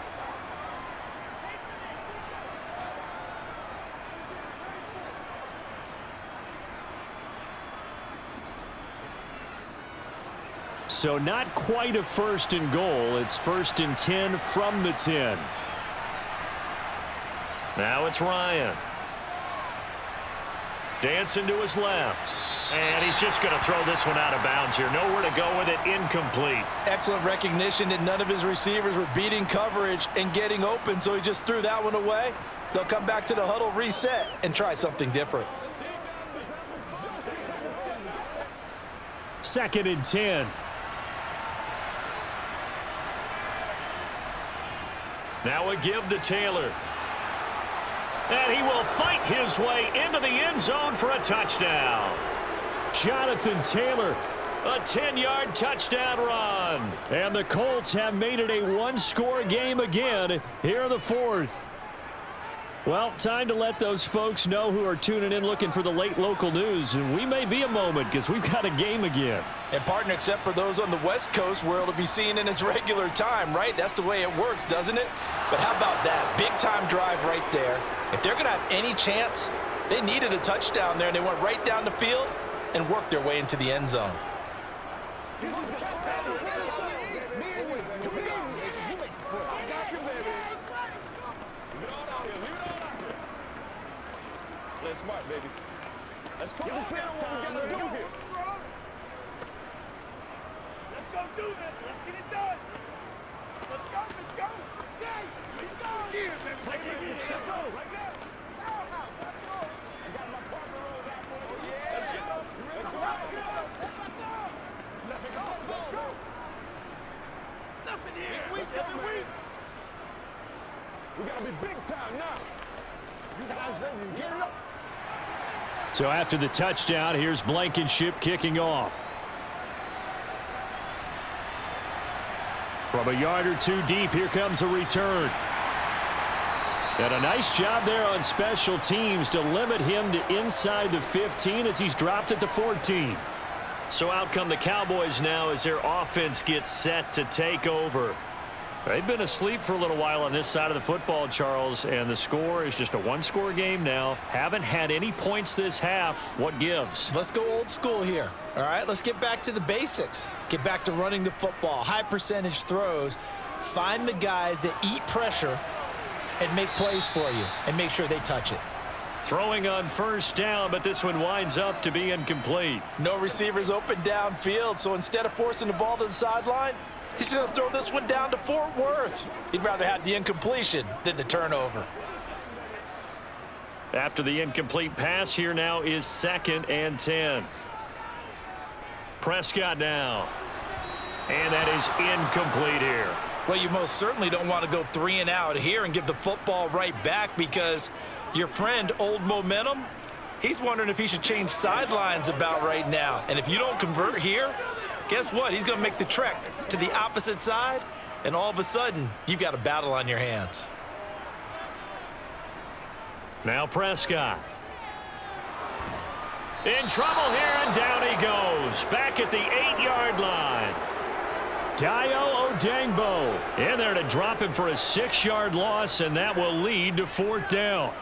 So not quite a 1st and goal. It's 1st and 10 from the 10. Now it's Ryan. Dancing to his left. And he's just going to throw this one out of bounds here. Nowhere to go with it. Incomplete. Excellent recognition that none of his receivers were beating coverage and getting open, so he just threw that one away. They'll come back to the huddle, reset, and try something different. 2nd and 10. Now a give to Taylor. And he will fight his way into the end zone for a touchdown. Jonathan Taylor, a 10-yard touchdown run. And the Colts have made it a 1-score game again here in the 4th. Well, time to let those folks know who are tuning in looking for the late local news. And we may be a moment because we've got a game again. And, partner, except for those on the West Coast where it'll be seen in its regular time, right? That's the way it works, doesn't it? But how about that? Big-time drive right there. If they're going to have any chance, they needed a touchdown there, and they went right down the field and worked their way into the end zone. Play smart, baby. Let's go. Let's go here. Let's go do this. Let's get it done. Let's go. Let's go. Okay. Let's go. Yeah, baby. Let's go. Right now. I got my partner rolled out for you. Let's get up. Let's go. Let's go. Let's go. Nothing here. Weak coming weak. We gotta be big time now. You guys ready to get it up? So after the touchdown, here's Blankenship kicking off. From a yard or two deep, here comes a return. And a nice job there on special teams to limit him to inside the 15 as he's dropped at the 14. So out come the Cowboys now as their offense gets set to take over. They've been asleep for a little while on this side of the football, Charles, and the score is just a 1-score game now. Haven't had any points this half. What gives? Let's go old school here. All right, let's get back to the basics. Get back to running the football, high percentage throws. Find the guys that eat pressure and make plays for you and make sure they touch it. Throwing on 1st down, but this one winds up to be incomplete. No receivers open downfield, so instead of forcing the ball to the sideline, He's going to throw this one down to Fort Worth. He'd rather have the incompletion than the turnover. After the incomplete pass, here now is 2nd and 10. Prescott now. And that is incomplete here. Well, you most certainly don't want to go 3 and out here and give the football right back, because your friend, Old Momentum, he's wondering if he should change sidelines about right now. And if you don't convert here, guess what? He's going to make the trek to the opposite side, and all of a sudden, you've got a battle on your hands. Now Prescott. In trouble here, and down he goes. Back at the 8-yard line. Dio Odangbo in there to drop him for a 6-yard loss, and that will lead to 4th down.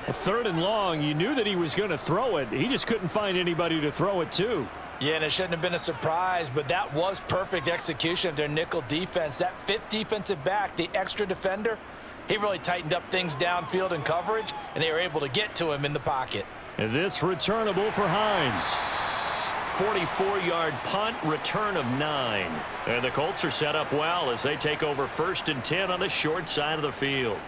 A 3rd and long, you knew that he was going to throw it. He just couldn't find anybody to throw it to. Yeah, and it shouldn't have been a surprise, but that was perfect execution of their nickel defense. That 5th defensive back, the extra defender, he really tightened up things downfield in coverage, and they were able to get to him in the pocket. And this returnable for Hines. 44-yard punt, return of 9. And the Colts are set up well as they take over 1st and 10 on the short side of the field.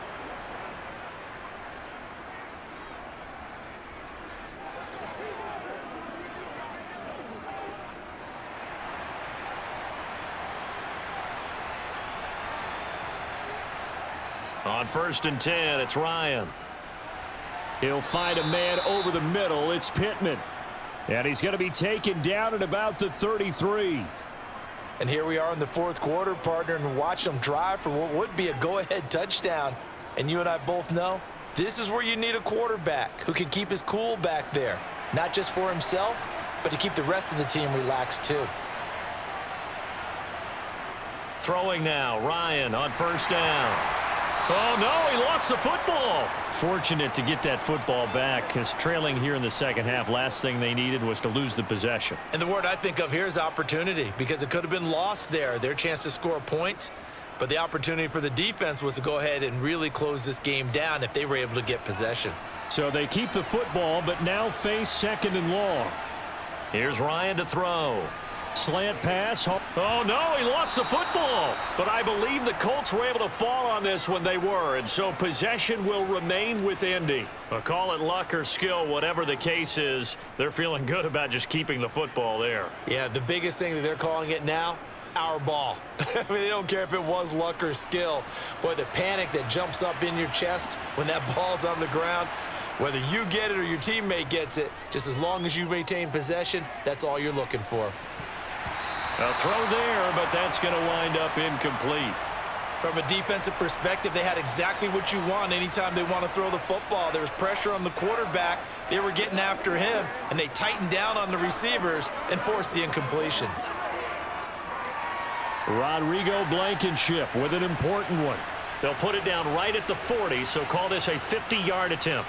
On 1st and 10, it's Ryan. He'll find a man over the middle. It's Pittman. And he's going to be taken down at about the 33. And here we are in the 4th quarter, partner, and watch them drive for what would be a go-ahead touchdown. And you and I both know this is where you need a quarterback who can keep his cool back there. Not just for himself, but to keep the rest of the team relaxed too. Throwing now, Ryan on 1st down. Oh, no, he lost the football. Fortunate to get that football back, because trailing here in the 2nd half, last thing they needed was to lose the possession. And the word I think of here is opportunity, because it could have been lost there, their chance to score points. But the opportunity for the defense was to go ahead and really close this game down if they were able to get possession. So they keep the football, but now face 2nd and long. Here's Ryan to throw. Slant pass. Oh, no, he lost the football. But I believe the Colts were able to fall on this when they were, and so possession will remain with Indy. Call it luck or skill, whatever the case is, they're feeling good about just keeping the football there. Yeah, the biggest thing that they're calling it now, our ball. I mean, they don't care if it was luck or skill. Boy, the panic that jumps up in your chest when that ball's on the ground, whether you get it or your teammate gets it, just as long as you maintain possession, that's all you're looking for. A throw there, but that's going to wind up incomplete. From a defensive perspective, they had exactly what you want anytime they want to throw the football. There was pressure on the quarterback. They were getting after him, and they tightened down on the receivers and forced the incompletion. Rodrigo Blankenship with an important one. They'll put it down right at the 40, so call this a 50-yard attempt.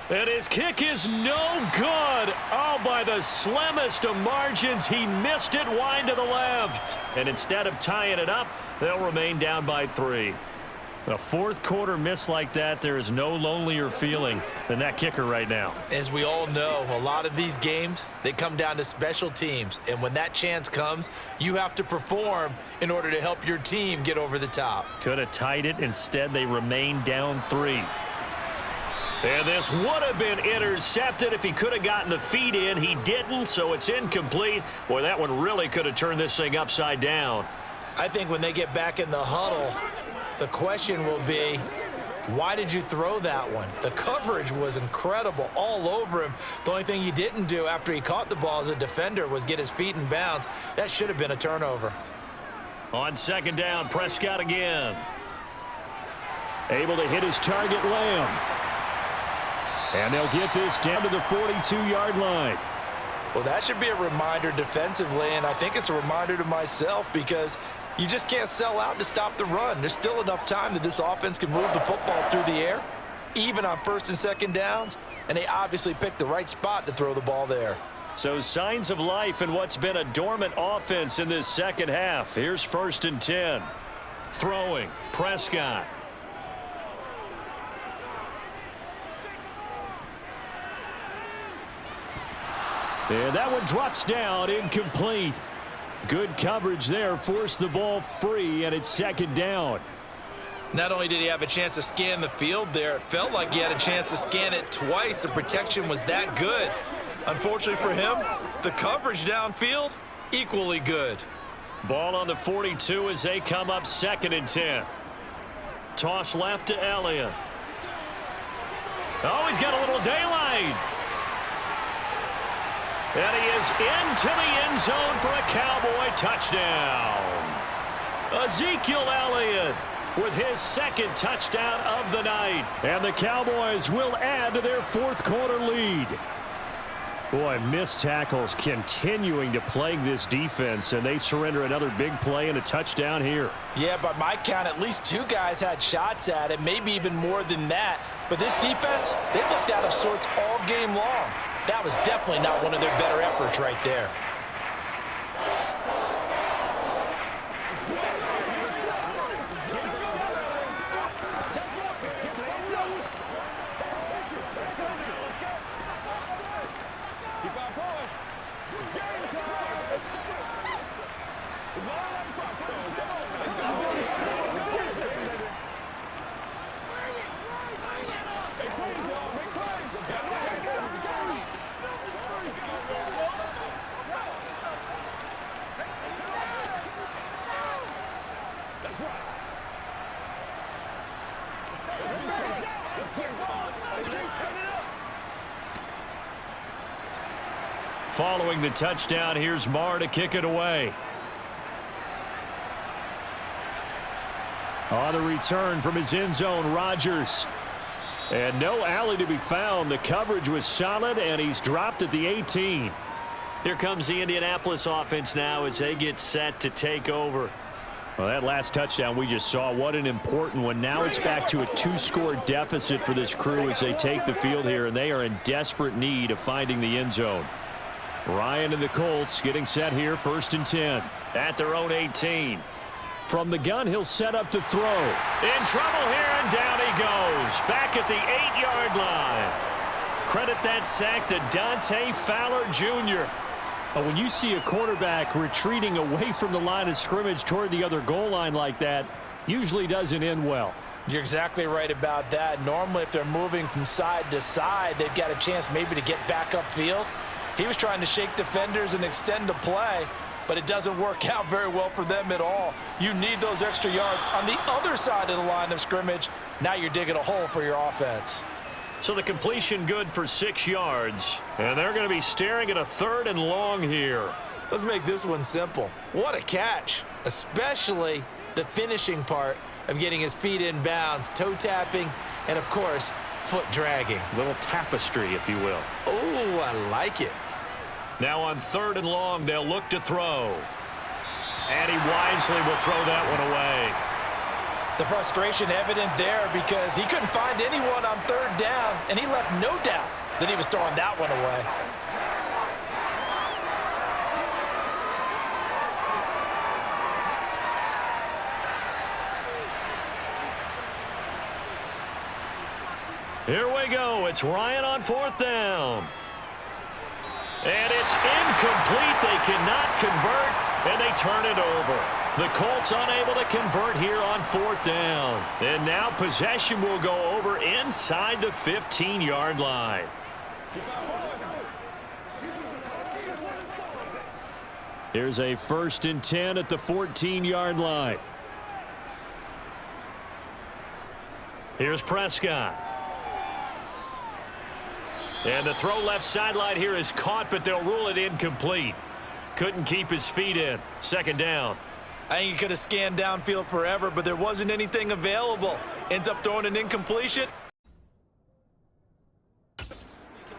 And his kick is no good. Oh, by the slimmest of margins, he missed it wide to the left. And instead of tying it up, they'll remain down by 3. A 4th quarter miss like that, there is no lonelier feeling than that kicker right now. As we all know, a lot of these games, they come down to special teams. And when that chance comes, you have to perform in order to help your team get over the top. Could have tied it. Instead, they remain down 3. And this would have been intercepted if he could have gotten the feet in. He didn't, so it's incomplete. Boy, that one really could have turned this thing upside down. I think when they get back in the huddle, the question will be, why did you throw that one? The coverage was incredible all over him. The only thing he didn't do after he caught the ball as a defender was get his feet in bounds. That should have been a turnover. On 2nd down, Prescott again. Able to hit his target, Lamb. And they'll get this down to the 42-yard line. Well, that should be a reminder defensively, and I think it's a reminder to myself, because you just can't sell out to stop the run. There's still enough time that this offense can move the football through the air, even on 1st and 2nd downs, and they obviously picked the right spot to throw the ball there. So signs of life in what's been a dormant offense in this 2nd half. Here's 1st and 10. Throwing, Prescott. And that one drops down, incomplete. Good coverage there, forced the ball free, and it's second down. Not only did he have a chance to scan the field there, it felt like he had a chance to scan it twice. The protection was that good. Unfortunately for him, the coverage downfield, equally good. Ball on the 42 as they come up 2nd and 10. Toss left to Elliott. Oh, he's got a little daylight. And he is into the end zone for a Cowboy touchdown. Ezekiel Elliott with his 2nd touchdown of the night. And the Cowboys will add to their 4th quarter lead. Boy, missed tackles continuing to plague this defense, and they surrender another big play and a touchdown here. Yeah, by my count, at least 2 guys had shots at it, maybe even more than that. But this defense, they looked out of sorts all game long. That was definitely not one of their better efforts right there. Following the touchdown, here's Marr to kick it away. On the return from his end zone, Rodgers. And no alley to be found. The coverage was solid, and he's dropped at the 18. Here comes the Indianapolis offense now as they get set to take over. Well, that last touchdown we just saw, what an important one. Now it's back to a 2-score deficit for this crew as they take the field here, and they are in desperate need of finding the end zone. Ryan and the Colts getting set here, 1st and 10. At their own 18. From the gun, he'll set up to throw. In trouble here, and down he goes. Back at the 8-yard line. Credit that sack to Dante Fowler Jr. But when you see a quarterback retreating away from the line of scrimmage toward the other goal line like that, usually doesn't end well. You're exactly right about that. Normally, if they're moving from side to side, they've got a chance maybe to get back upfield. He was trying to shake defenders and extend the play, but it doesn't work out very well for them at all. You need those extra yards on the other side of the line of scrimmage. Now you're digging a hole for your offense. So the completion good for 6 yards, and they're going to be staring at a 3rd and long here. Let's make this one simple. What a catch, especially the finishing part of getting his feet in bounds, toe tapping, and of course, foot dragging. Little tapestry, if you will. Oh, I like it. Now on 3rd and long, they'll look to throw. And he wisely will throw that one away. The frustration evident there because he couldn't find anyone on 3rd down, and he left no doubt that he was throwing that one away. Here we go. It's Ryan on 4th down. And it's incomplete. They cannot convert, and they turn it over. The Colts unable to convert here on 4th down. And now possession will go over inside the 15-yard line. Here's a 1st and 10 at the 14-yard line. Here's Prescott. And the throw left sideline here is caught, but they'll rule it incomplete. Couldn't keep his feet in. 2nd down. I think he could have scanned downfield forever, but there wasn't anything available. Ends up throwing an incompletion.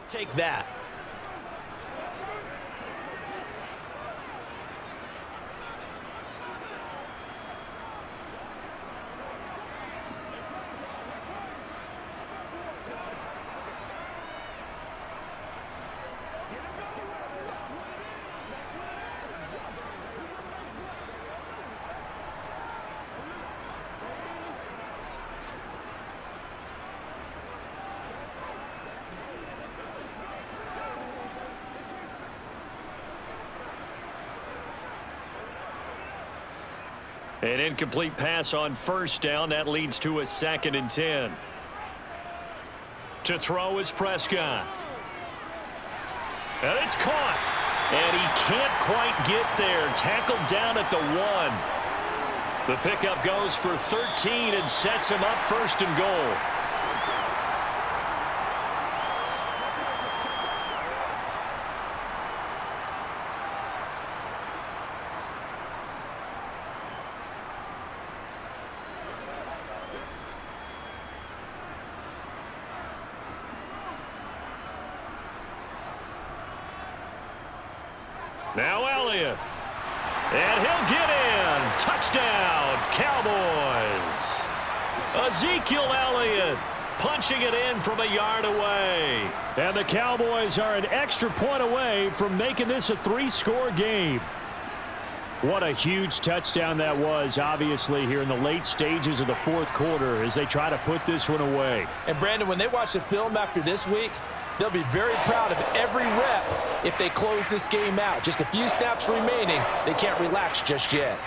Take that. An incomplete pass on first down. That leads to a 2nd and 10. To throw is Prescott. And it's caught. And he can't quite get there. Tackled down at the 1. The pickup goes for 13 and sets him up 1st and goal. Now Elliott. And he'll get in. Touchdown, Cowboys. Ezekiel Elliott punching it in from a yard away. And the Cowboys are an extra point away from making this a 3-score game. What a huge touchdown that was, obviously, here in the late stages of the 4th quarter as they try to put this one away. And, Brandon, when they watch the film after this week, they'll be very proud of every rep if they close this game out. Just a few snaps remaining. They can't relax just yet.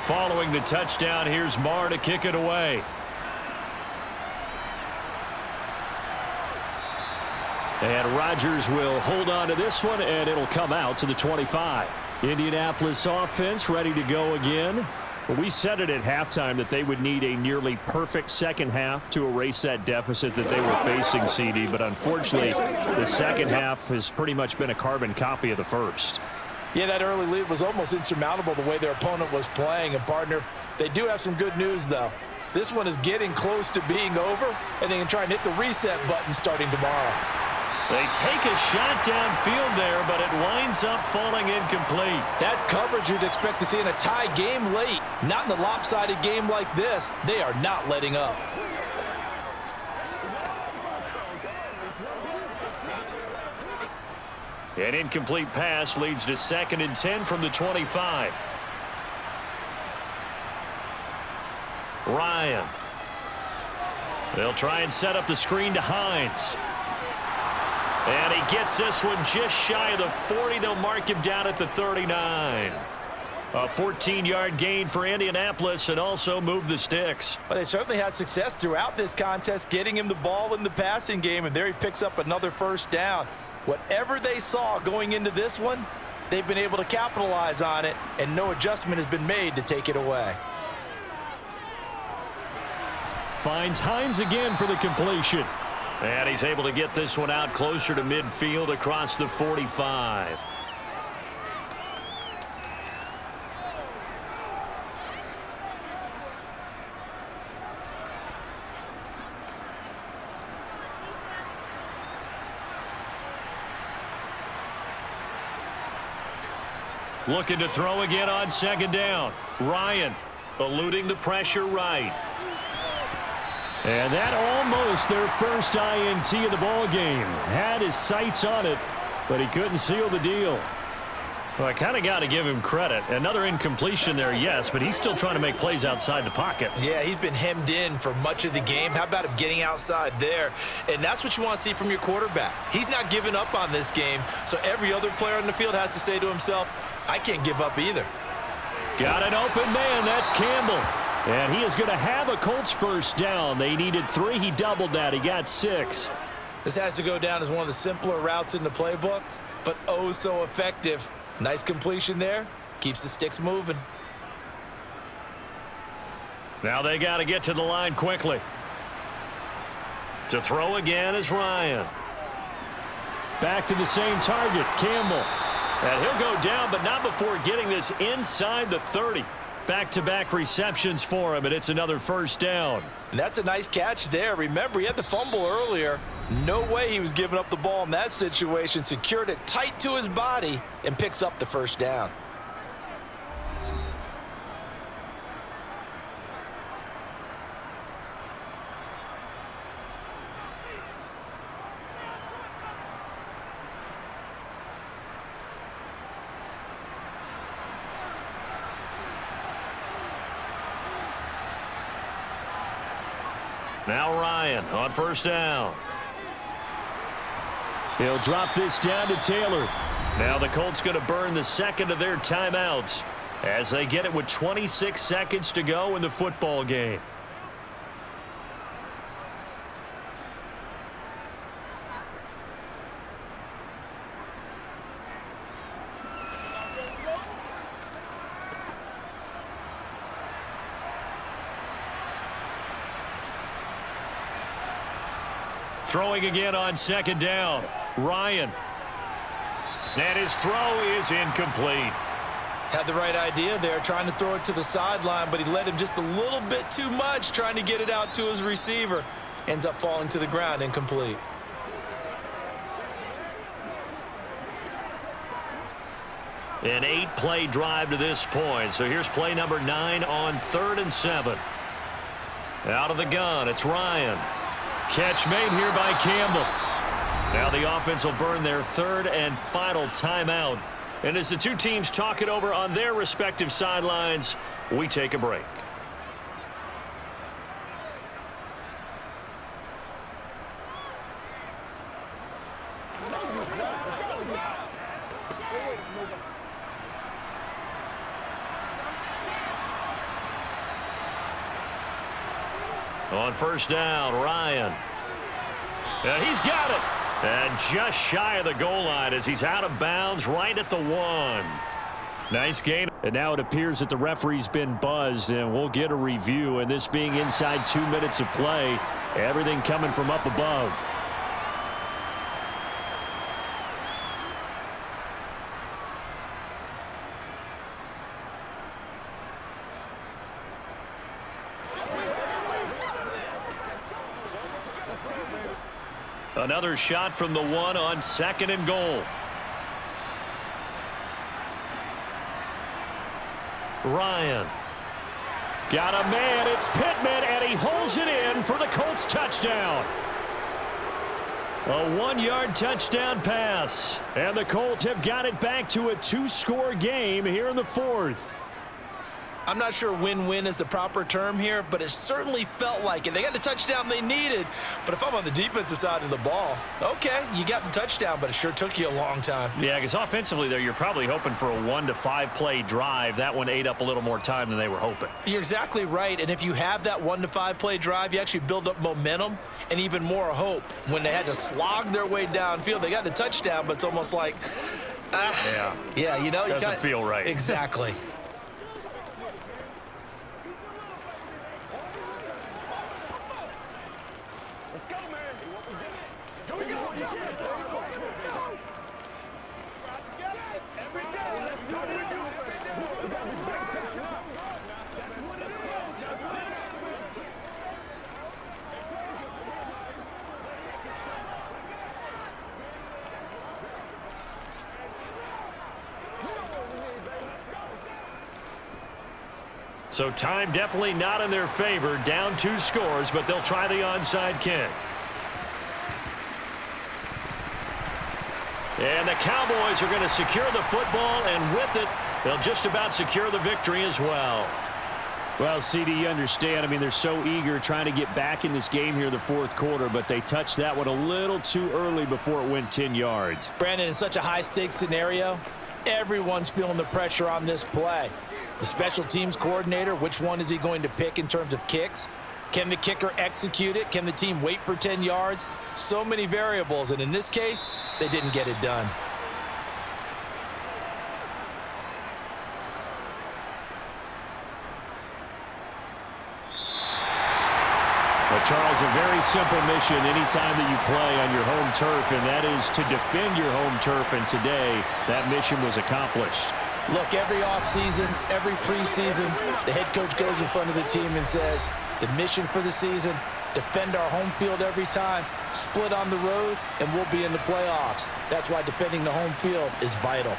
Following the touchdown, here's Marr to kick it away. And Rodgers will hold on to this one, and it'll come out to the 25. Indianapolis offense ready to go again. Well, we said it at halftime that they would need a nearly perfect second half to erase that deficit that they were facing, CD. But unfortunately, the second half has pretty much been a carbon copy of the first. Yeah, that early lead was almost insurmountable the way their opponent was playing. And, partner, they do have some good news, though. This one is getting close to being over, and they can try and hit the reset button starting tomorrow. They take a shot downfield there, but it winds up falling incomplete. That's coverage you'd expect to see in a tie game late. Not in a lopsided game like this. They are not letting up. An incomplete pass leads to 2nd and 10 from the 25. Ryan. They'll try and set up the screen to Hines. And he gets this one just shy of the 40. They'll mark him down at the 39. A 14-yard gain for Indianapolis and also move the sticks. Well, they certainly had success throughout this contest getting him the ball in the passing game, and there he picks up another 1st down. Whatever they saw going into this one, they've been able to capitalize on it, and no adjustment has been made to take it away. Finds Hines again for the completion. And he's able to get this one out closer to midfield across the 45. Looking to throw again on 2nd down. Ryan eluding the pressure right. And that almost their first INT of the ball game. Had his sights on it, but he couldn't seal the deal. Well, I kind of got to give him credit. Another incompletion there, yes, but he's still trying to make plays outside the pocket. Yeah, he's been hemmed in for much of the game. How about him getting outside there? And that's what you want to see from your quarterback. He's not giving up on this game, so every other player on the field has to say to himself, I can't give up either. Got an open man. That's Campbell. And he is going to have a Colts 1st down. They needed 3. He doubled that. He got 6. This has to go down as one of the simpler routes in the playbook, but oh so effective. Nice completion there. Keeps the sticks moving. Now they got to get to the line quickly. To throw again is Ryan. Back to the same target, Campbell. And he'll go down, but not before getting this inside the 30. Back-to-back receptions for him, and it's another first down. And that's a nice catch there. Remember, he had the fumble earlier. No way he was giving up the ball in that situation. Secured it tight to his body and picks up the first down. Now Ryan on first down. He'll drop this down to Taylor. Now the Colts going to burn the second of their timeouts as they get it with 26 seconds to go in the football game. Throwing again on second down. Ryan. And his throw is incomplete. Had the right idea there, trying to throw it to the sideline, but he led him just a little bit too much, trying to get it out to his receiver. Ends up falling to the ground, incomplete. An 8-play drive to this point. So here's play number 9 on 3rd and 7. Out of the gun, it's Ryan. Catch made here by Campbell. Now the offense will burn their 3rd and final timeout. And as the two teams talk it over on their respective sidelines, we take a break. On first down, Ryan. And he's got it. And just shy of the goal line as he's out of bounds right at the 1. Nice gain. And now it appears that the referee's been buzzed, and we'll get a review. And this being inside 2 minutes of play, everything coming from up above. Another shot from the 1 on 2nd and goal. Ryan. Got a man. It's Pittman, and he holds it in for the Colts touchdown. A 1-yard touchdown pass. And the Colts have got it back to a 2-score game here in the 4th. I'm not sure win-win is the proper term here, but it certainly felt like it. They got the touchdown they needed, but if I'm on the defensive side of the ball, okay, you got the touchdown, but it sure took you a long time. Yeah, because offensively there, you're probably hoping for a 1 to 5 play drive. That one ate up a little more time than they were hoping. You're exactly right, and if you have that 1 to 5 play drive, you actually build up momentum and even more hope. When they had to slog their way downfield, they got the touchdown, but it's almost like, yeah, you know, doesn't feel right. Exactly. Let's go, man. Here we go. Every day. Let's do it. So time definitely not in their favor. Down 2 scores, but they'll try the onside kick. And the Cowboys are going to secure the football, and with it, they'll just about secure the victory as well. Well, CD, you understand. I mean, they're so eager trying to get back in this game here in the 4th quarter, but they touched that one a little too early before it went 10 yards. Brandon, in such a high-stakes scenario, everyone's feeling the pressure on this play. The special teams coordinator, which one is he going to pick in terms of kicks? Can the kicker execute it? Can the team wait for 10 yards? So many variables, and in this case, they didn't get it done. Well, Charles, a very simple mission anytime that you play on your home turf, and that is to defend your home turf, and today that mission was accomplished. Look, every offseason, every preseason, the head coach goes in front of the team and says, the mission for the season, defend our home field every time, split on the road, and we'll be in the playoffs. That's why defending the home field is vital.